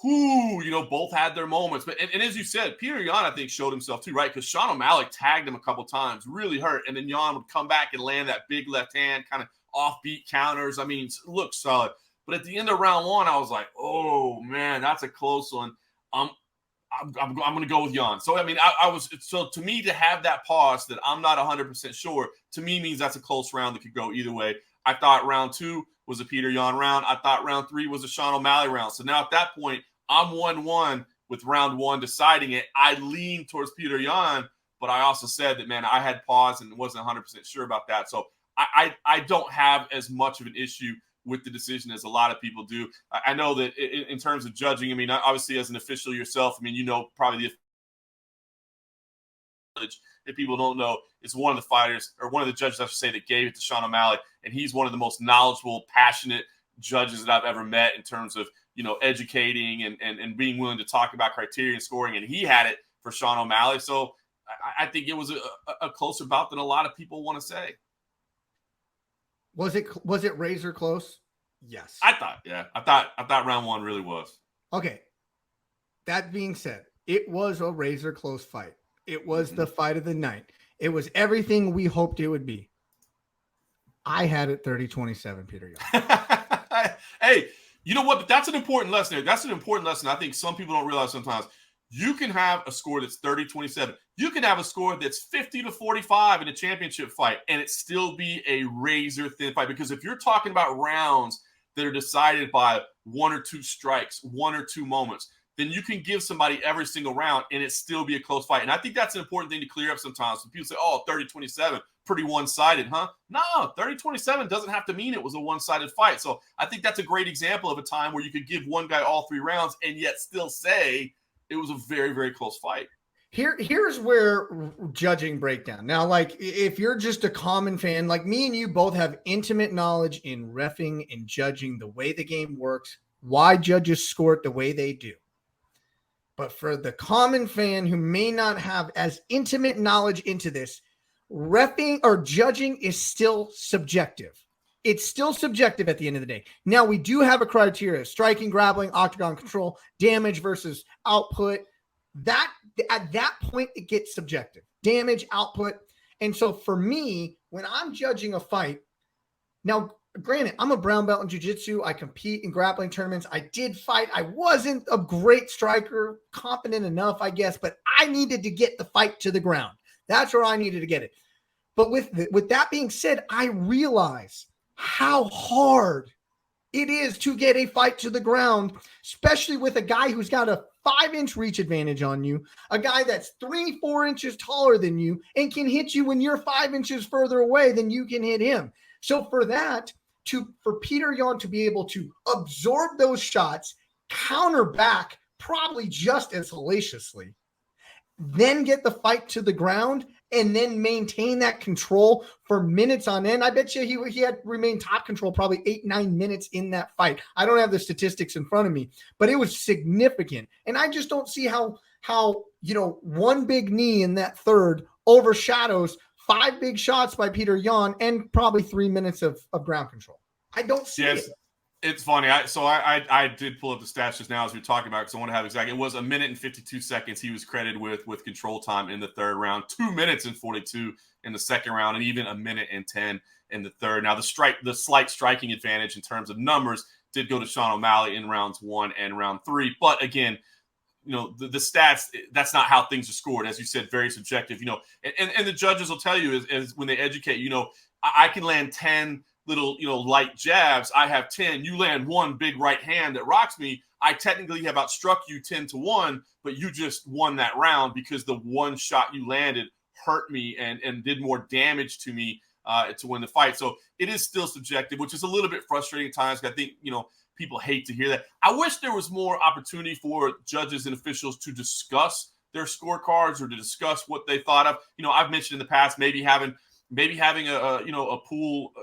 both had their moments. But and as you said, Peter Yan, I think, showed himself too, right? Because Sean O'Malley tagged him a couple times, really hurt. And then Yan would come back and land that big left hand, kind of offbeat counters. I mean, it looked solid. But at the end of round one, I was like, oh, man, that's a close one. I'm going to go with Yan. So, I mean, so to me to have that pause that I'm not 100% sure, to me means that's a close round that could go either way. I thought round two was a Peter Yan round. I thought round three was a Sean O'Malley round. So now at that point, I'm 1-1 with round one deciding it. I lean towards Peter Yan, but I also said that, man, I had pause and wasn't 100% sure about that. So I don't have as much of an issue with the decision as a lot of people do. I know that in terms of judging, I mean, obviously as an official yourself, I mean, probably if people don't know, it's one of the fighters or one of the judges, I should say, that gave it to Sean O'Malley. And he's one of the most knowledgeable, passionate judges that I've ever met in terms of, educating and being willing to talk about criteria and scoring. And he had it for Sean O'Malley. So I think it was a closer bout than a lot of people want to say. Was it razor close? Yes. I thought round one really was. Okay. That being said, it was a razor close fight. It was the fight of the night. It was everything we hoped it would be. I had it 30-27, Peter Yan. Hey, you know what? But that's an important lesson there. That's an important lesson. I think some people don't realize sometimes. You can have a score that's 30-27. You can have a score that's 50-45 in a championship fight, and it still be a razor-thin fight. Because if you're talking about rounds that are decided by 1 or 2 strikes, 1 or 2 moments, then you can give somebody every single round, and it still be a close fight. And I think that's an important thing to clear up sometimes. When people say, oh, 30-27, pretty one-sided, huh? No, 30-27 doesn't have to mean it was a one-sided fight. So I think that's a great example of a time where you could give one guy all 3 rounds and yet still say it was a very, very close fight. Here's where judging breakdown. Now, like if you're just a common fan, like me and you both have intimate knowledge in reffing and judging the way the game works, why judges score it the way they do. But for the common fan who may not have as intimate knowledge into this, reffing or judging is still subjective. It's still subjective at the end of the day. Now, we do have a criteria: striking, grappling, octagon control, damage versus output. That at that point, it gets subjective. Damage, output. And so for me, when I'm judging a fight, now, granted, I'm a brown belt in jiu-jitsu. I compete in grappling tournaments. I did fight. I wasn't a great striker, competent enough, I guess, but I needed to get the fight to the ground. That's where I needed to get it. But with that being said, I realize how hard it is to get a fight to the ground, especially with a guy who's got a 5-inch reach advantage on you, a guy that's 3-4 inches taller than you and can hit you when you're 5 inches further away than you can hit him. So for Peter Yan to be able to absorb those shots, counter back probably just as hellaciously, then get the fight to the ground, and then maintain that control for minutes on end. I bet you he had remained top control probably 8-9 minutes in that fight. I don't have the statistics in front of me, but it was significant. And I just don't see how one big knee in that third overshadows 5 big shots by Peter Yan and probably 3 minutes of ground control. I don't see it. It's funny. I did pull up the stats just now as we were talking about, because I want to have exactly. It was 1 minute and 52 seconds he was credited with control time in the third round, 2 minutes and 42 in the second round, and even 1 minute and 10 in the third. Now the slight striking advantage in terms of numbers did go to Sean O'Malley in rounds 1 and round 3, but again, the stats, that's not how things are scored. As you said, very subjective. And the judges will tell you is when they educate. I can land 10 little, light jabs. I have 10. You land 1 big right hand that rocks me. I technically have outstruck you 10-1, but you just won that round because the one shot you landed hurt me and did more damage to me to win the fight. So it is still subjective, which is a little bit frustrating at times. I think, people hate to hear that. I wish there was more opportunity for judges and officials to discuss their scorecards or to discuss what they thought of. I've mentioned in the past maybe having a pool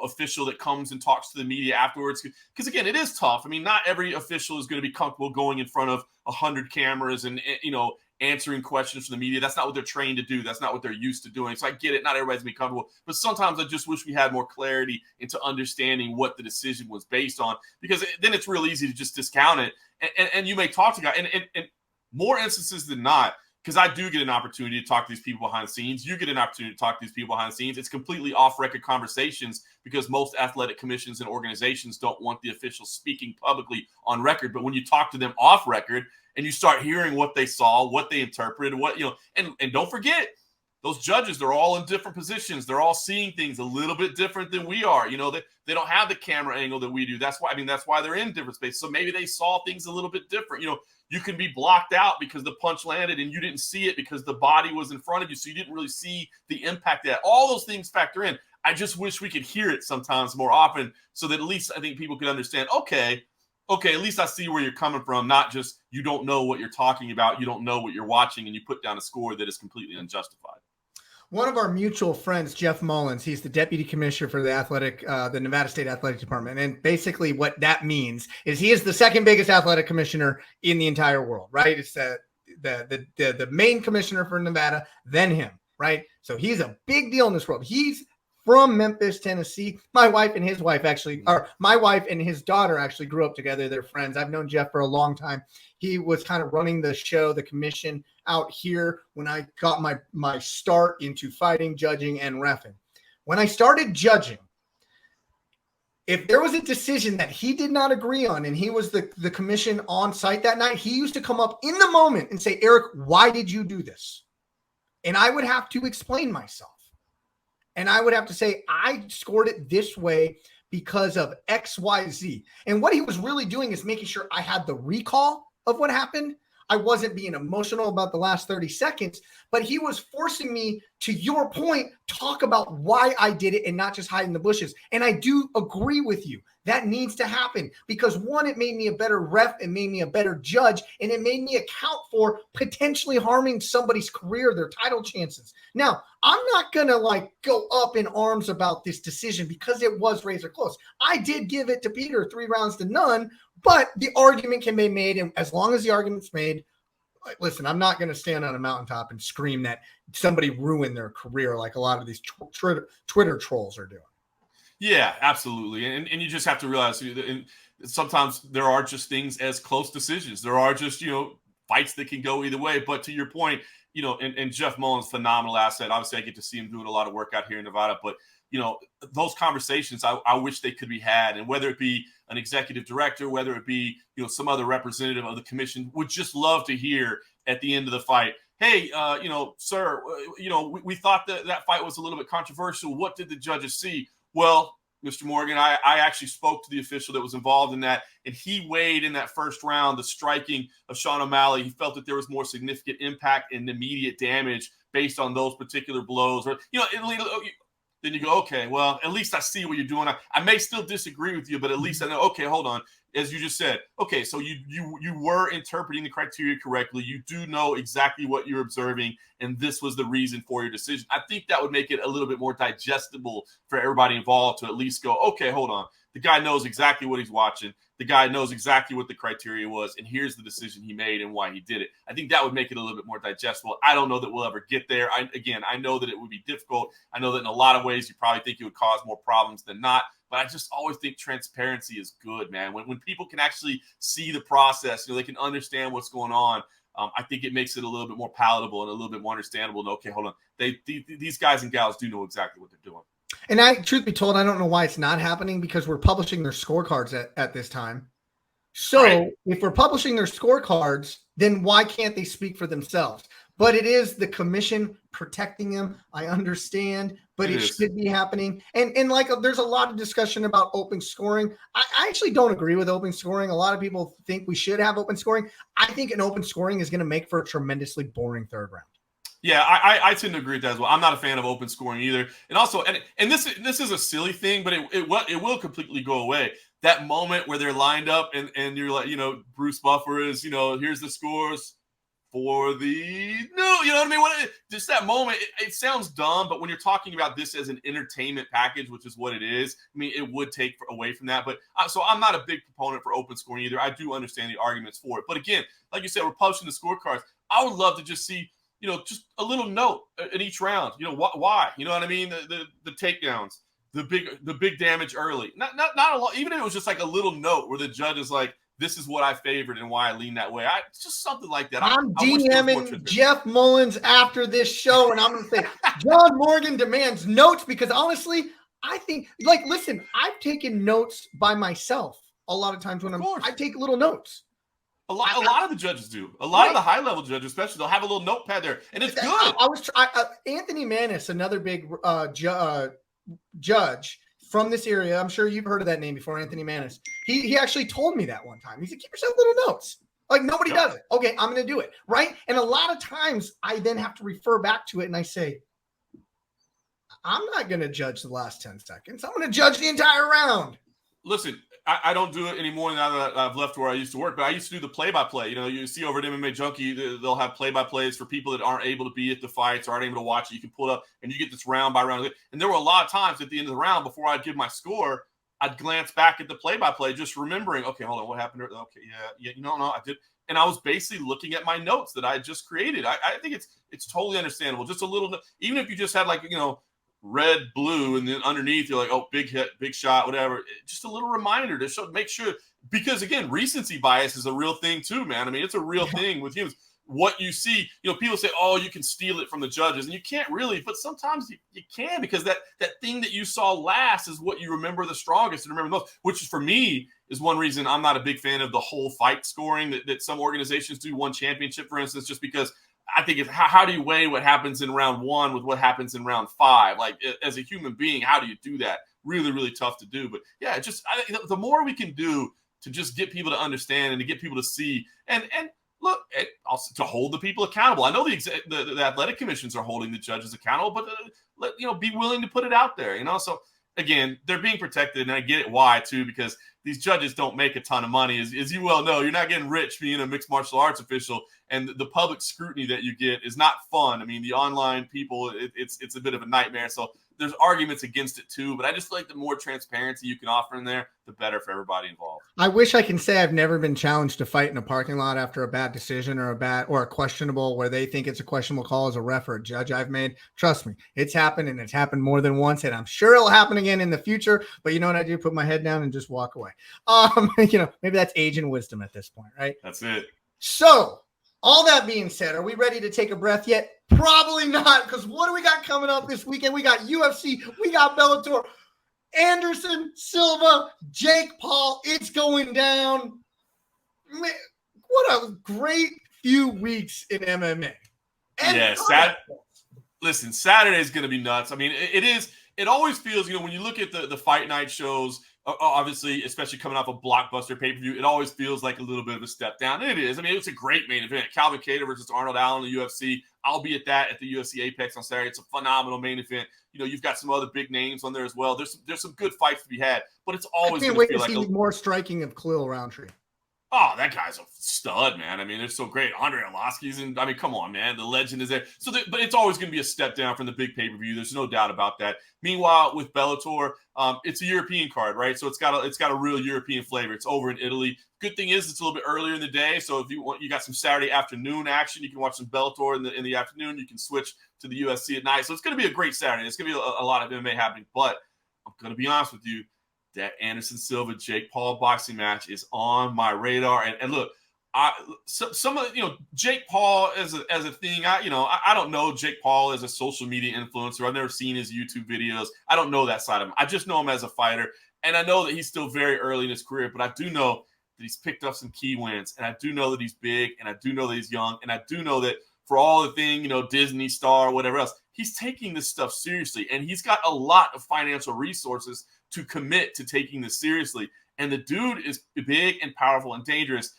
official that comes and talks to the media afterwards, because again, it is tough. I mean, not every official is going to be comfortable going in front of 100 cameras and answering questions from the media. That's not what they're trained to do. That's not what they're used to doing. So I get it. Not everybody's gonna be comfortable, but sometimes I just wish we had more clarity into understanding what the decision was based on, because then it's real easy to just discount it. And you may talk to guys, and more instances than not, because I do get an opportunity to talk to these people behind the scenes. You get an opportunity to talk to these people behind the scenes. It's completely off-record conversations because most athletic commissions and organizations don't want the officials speaking publicly on record. But when you talk to them off-record and you start hearing what they saw, what they interpreted, and don't forget, those judges, they're all in different positions. They're all seeing things a little bit different than we are. They don't have the camera angle that we do. That's why they're in different spaces. So maybe they saw things a little bit different. You can be blocked out because the punch landed and you didn't see it because the body was in front of you, so you didn't really see the impact of that. All those things factor in. I just wish we could hear it sometimes more often, so that at least I think people can understand, okay, at least I see where you're coming from, not just you don't know what you're talking about, you don't know what you're watching, and you put down a score that is completely unjustified. One of our mutual friends, Jeff Mullins, he's the deputy commissioner for the Nevada State Athletic Department. And basically what that means is he is the second biggest athletic commissioner in the entire world, right? It's the main commissioner for Nevada, then him, right? So he's a big deal in this world. He's from Memphis, Tennessee. My wife and his daughter actually grew up together. They're friends. I've known Jeff for a long time. He was kind of running the show, the commission out here when I got my start into fighting, judging, and reffing. When I started judging, if there was a decision that he did not agree on and he was the commission on site that night, he used to come up in the moment and say, Eric, why did you do this? And I would have to explain myself. And I would have to say, I scored it this way because of X, Y, Z. And what he was really doing is making sure I had the recall of what happened. I wasn't being emotional about the last 30 seconds, but he was forcing me, to your point, talk about why I did it and not just hide in the bushes. And I do agree with you. That needs to happen because, one, it made me a better ref, it made me a better judge, and it made me account for potentially harming somebody's career, their title chances. Now, I'm not going to go up in arms about this decision because it was razor close. I did give it to Peter 3 rounds to none, but the argument can be made, and as long as the argument's made, listen, I'm not going to stand on a mountaintop and scream that somebody ruined their career like a lot of these Twitter trolls are doing. Yeah, absolutely. And you just have to realize sometimes there are just things as close decisions. There are just, fights that can go either way. But to your point, and Jeff Mullen's phenomenal asset. Obviously, I get to see him doing a lot of work out here in Nevada. But, those conversations, I wish they could be had. And whether it be an executive director, whether it be, some other representative of the commission, would just love to hear at the end of the fight, hey, sir, we thought that fight was a little bit controversial. What did the judges see? Well, Mr. Morgan, I actually spoke to the official that was involved in that, and he weighed in that first round the striking of Sean O'Malley. He felt that there was more significant impact and immediate damage based on those particular blows. Or, then you go, okay, well, at least I see what you're doing. I may still disagree with you, but at least I know, okay, hold on. As you just said, okay, so you were interpreting the criteria correctly. You do know exactly what you're observing, and this was the reason for your decision. I think that would make it a little bit more digestible for everybody involved to at least go, okay, hold on. The guy knows exactly what he's watching. The guy knows exactly what the criteria was, and here's the decision he made and why he did it. I think that would make it a little bit more digestible. I don't know that we'll ever get there. I know that it would be difficult. I know that in a lot of ways you probably think it would cause more problems than not. But I just always think transparency is good, man. When people can actually see the process, they can understand what's going on. I think it makes it a little bit more palatable and a little bit more understandable. And okay, hold on. These guys and gals do know exactly what they're doing. And truth be told, I don't know why it's not happening because we're publishing their scorecards at this time. So right. If we're publishing their scorecards, then why can't they speak for themselves? But it is the commission protecting them. I understand, but it should be happening. And there's a lot of discussion about open scoring. I actually don't agree with open scoring. A lot of people think we should have open scoring. I think an open scoring is going to make for a tremendously boring third round. Yeah, I tend to agree with that as well. I'm not a fan of open scoring either. And also, and this is a silly thing, but it will completely go away. That moment where they're lined up and you're like, Bruce Buffer is, here's the scores for the no, you know what I mean? Just that moment, it sounds dumb, but when you're talking about this as an entertainment package, which is what it is, I mean, it would take away from that. But so I'm not a big proponent for open scoring either. I do understand the arguments for it. But again, like you said, we're publishing the scorecards. I would love to just see, just a little note in each round. Why? You know what I mean? The takedowns, the big damage early. Not a lot. Even if it was just like a little note where the judge is like, this is what I favored and why I lean that way. It's just something like that. I'm DMing Jeff Mullins after this show, and I'm going to say, John Morgan demands notes because honestly, I think, listen, I've taken notes by myself a lot of times when I take little notes. A lot of the judge do. A lot of the high-level judges, especially, they'll have a little notepad there, and it's good. Anthony Manis, another big judge from this area. I'm sure you've heard of that name before, Anthony Manis. He actually told me that one time. He said, keep yourself little notes. Like nobody does it. Okay, I'm going to do it, right? And a lot of times I then have to refer back to it, and I say, I'm not going to judge the last 10 seconds. I'm going to judge the entire round. Listen, I don't do it anymore now that I've left where I used to work, but I used to do the play-by-play. You see over at MMA Junkie, they'll have play-by-plays for people that aren't able to be at the fights or aren't able to watch it. You can pull it up, and you get this round by round. And there were a lot of times at the end of the round before I'd give my score, I'd glance back at the play-by-play, just remembering, okay, hold on, what happened? Okay, yeah, no, I did. And I was basically looking at my notes that I had just created. I think it's totally understandable. Just a little, even if you just had red, blue, and then underneath you're like, oh, big hit, big shot, whatever. Just a little reminder to make sure, because again, recency bias is a real thing too, man. I mean, it's a real thing with humans. what you see, people say, oh, you can steal it from the judges, and you can't really, but sometimes you can, because that thing that you saw last is what you remember the strongest and remember most, which for me is one reason I'm not a big fan of the whole fight scoring that some organizations do, one championship, for instance, just because I think how do you weigh what happens in round 1 with what happens in round 5? Like, as a human being, how do you do that? Really, really tough to do. But yeah, I think the more we can do to just get people to understand and to get people to see and look, also to hold the people accountable. I know the athletic commissions are holding the judges accountable, but be willing to put it out there. So again, they're being protected, and I get it why too, because these judges don't make a ton of money. As you well know, you're not getting rich being a mixed martial arts official, and the public scrutiny that you get is not fun. I mean, the online people, it's a bit of a nightmare. So there's arguments against it too, but I just feel like the more transparency you can offer in there, the better for everybody involved. I wish I can say I've never been challenged to fight in a parking lot after a bad decision or a questionable, where they think it's a questionable call as a ref or a judge I've made. Trust me, it's happened, and it's happened more than once, and I'm sure it'll happen again in the future. But you know what I do? Put my head down and just walk away. Maybe that's age and wisdom at this point, right? That's it. So, all that being said, are we ready to take a breath yet? Probably not, because what do we got coming up this weekend? We got UFC, we got Bellator, Anderson Silva, Jake Paul. It's going down. Man, what a great few weeks in MMA. And listen, Saturday is going to be nuts. I mean, it is. It always feels, when you look at the fight night shows, obviously, especially coming off a blockbuster pay-per-view, it always feels like a little bit of a step down. And it is. I mean, it's a great main event. Calvin Kattar versus Arnold Allen in the UFC. I'll be at that at the UFC Apex on Saturday. It's a phenomenal main event. You've got some other big names on there as well. There's some good fights to be had, but it's always going to feel like more striking of Khalil Roundtree. Oh, that guy's a stud, man. I mean, they're so great. Andre Arlovski's come on, man. The legend is there. But it's always going to be a step down from the big pay-per-view. There's no doubt about that. Meanwhile, with Bellator, it's a European card, right? So it's got a real European flavor. It's over in Italy. Good thing is it's a little bit earlier in the day. So if you got some Saturday afternoon action, you can watch some Bellator in the afternoon. You can switch to the UFC at night. So it's going to be a great Saturday. It's going to be a lot of MMA happening. But I'm going to be honest with you. That Anderson Silva Jake Paul boxing match is on my radar, and look, some of Jake Paul as a thing. I don't know Jake Paul as a social media influencer. I've never seen his YouTube videos. I don't know that side of him. I just know him as a fighter, and I know that he's still very early in his career. But I do know that he's picked up some key wins, and I do know that he's big, and I do know that he's young, and I do know that for all the thing, Disney star, whatever else, he's taking this stuff seriously, and he's got a lot of financial resources to commit to taking this seriously. And the dude is big and powerful and dangerous.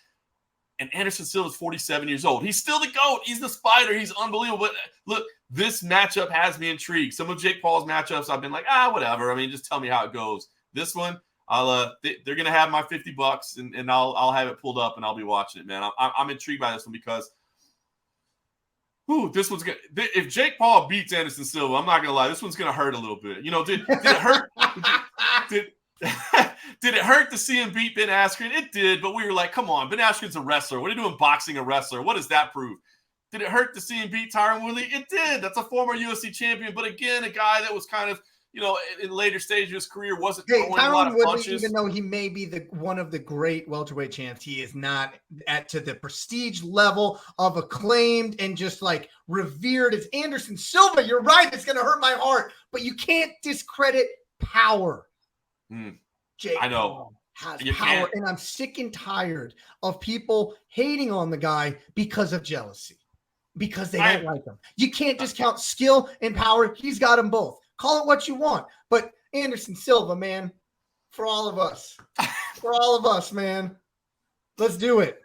And Anderson Silva is 47 years old. He's still the GOAT. He's the spider. He's unbelievable. But look, this matchup has me intrigued. Some of Jake Paul's matchups, I've been like, whatever. I mean, just tell me how it goes. This one, they're going to have my $50 and I'll have it pulled up and I'll be watching it, man. I'm intrigued by this one because this one's good. If Jake Paul beats Anderson Silva, I'm not gonna lie, this one's gonna hurt a little bit. Did it hurt? Did it hurt to see him beat Ben Askren? It did, but we were like, come on, Ben Askren's a wrestler. What are you doing boxing a wrestler? What does that prove? Did it hurt to see him beat Tyron Woodley? It did. That's a former UFC champion, but again, a guy that was kind of, in later stages of his career wasn't throwing a lot of punches. Even though he may be one of the great welterweight champs, he is not to the prestige level of acclaimed and just like revered as Anderson Silva. You're right. It's going to hurt my heart, but you can't discredit power. Jake I know. Paul has power, and I'm sick and tired of people hating on the guy because of jealousy, because they don't like him. You can't discount skill and power. He's got them both. Call it what you want, but Anderson Silva, man, for all of us, man, let's do it.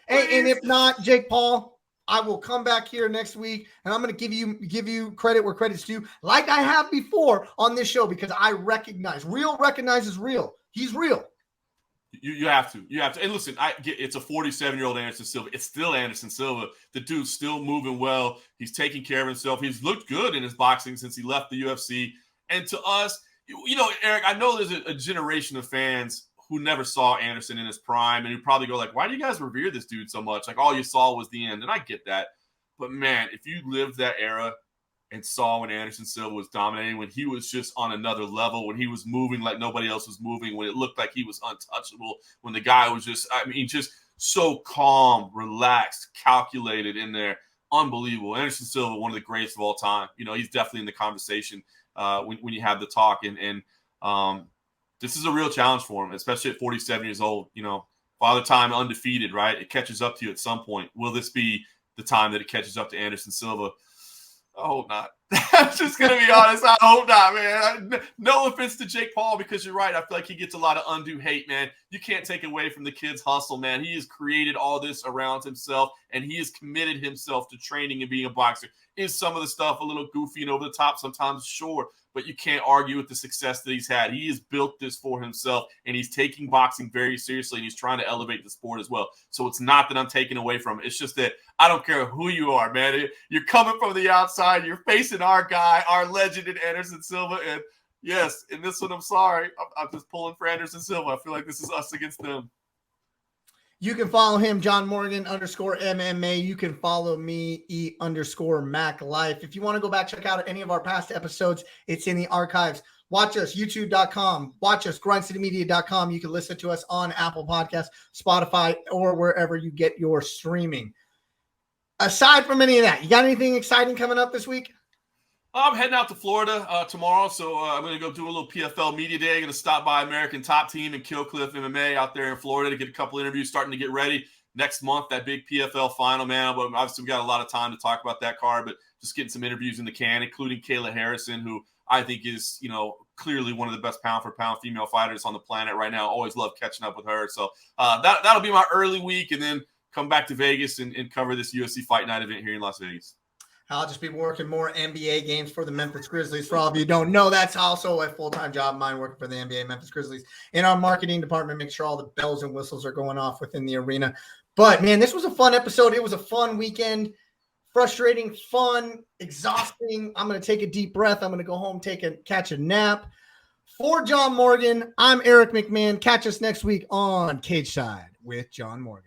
And if not, Jake Paul, I will come back here next week, and I'm going to give you credit where credit's due, like I have before on this show, because I recognizes real. He's real. You have to. And listen, it's a 47-year-old Anderson Silva. It's still Anderson Silva. The dude's still moving well. He's taking care of himself. He's looked good in his boxing since he left the UFC. And to us, Eric, I know there's a generation of fans who never saw Anderson in his prime and who probably go like, why do you guys revere this dude so much? Like all you saw was the end. And I get that. But man, if you lived that era and saw when Anderson Silva was dominating, when he was just on another level, when he was moving like nobody else was moving, when it looked like he was untouchable, when the guy was just so calm, relaxed, calculated in there. Unbelievable. Anderson Silva, one of the greatest of all time. He's definitely in the conversation when you have the talk. And this is a real challenge for him, especially at 47 years old. Father time undefeated, right? It catches up to you at some point. Will this be the time that it catches up to Anderson Silva? I hope not. I'm just going to be honest. I hope not, man. No offense to Jake Paul, because you're right. I feel like he gets a lot of undue hate, man. You can't take away from the kid's hustle, man. He has created all this around himself, and he has committed himself to training and being a boxer. Is some of the stuff a little goofy and over the top sometimes? Sure. But you can't argue with the success that he's had. He has built this for himself, and he's taking boxing very seriously, and he's trying to elevate the sport as well. So it's not that I'm taking away from it. It's just that I don't care who you are, man. You're coming from the outside. You're facing our guy, our legend in Anderson Silva. And, yes, in this one, I'm sorry. I'm just pulling for Anderson Silva. I feel like this is us against them. You can follow him, John Morgan _MMA. You can follow me, E_Mac Life. If you want to go back, check out any of our past episodes, it's in the archives. Watch us, youtube.com. Watch us, grindcitymedia.com. You can listen to us on Apple Podcasts, Spotify, or wherever you get your streaming. Aside from any of that, you got anything exciting coming up this week? I'm heading out to Florida tomorrow, so I'm going to go do a little PFL media day. I'm going to stop by American Top Team and Kill Cliff MMA out there in Florida to get a couple interviews, starting to get ready. Next month, that big PFL final, man. But obviously, we got a lot of time to talk about that card, but just getting some interviews in the can, including Kayla Harrison, who I think is, clearly one of the best pound-for-pound female fighters on the planet right now. Always love catching up with her. So that'll be my early week, and then come back to Vegas and cover this UFC Fight Night event here in Las Vegas. I'll just be working more NBA games for the Memphis Grizzlies. For all of you who don't know, that's also a full-time job of mine, working for the NBA Memphis Grizzlies. In our marketing department, make sure all the bells and whistles are going off within the arena. But, man, this was a fun episode. It was a fun weekend. Frustrating, fun, exhausting. I'm going to take a deep breath. I'm going to go home, catch a nap. For John Morgan, I'm Eric McMahon. Catch us next week on Cageside with John Morgan.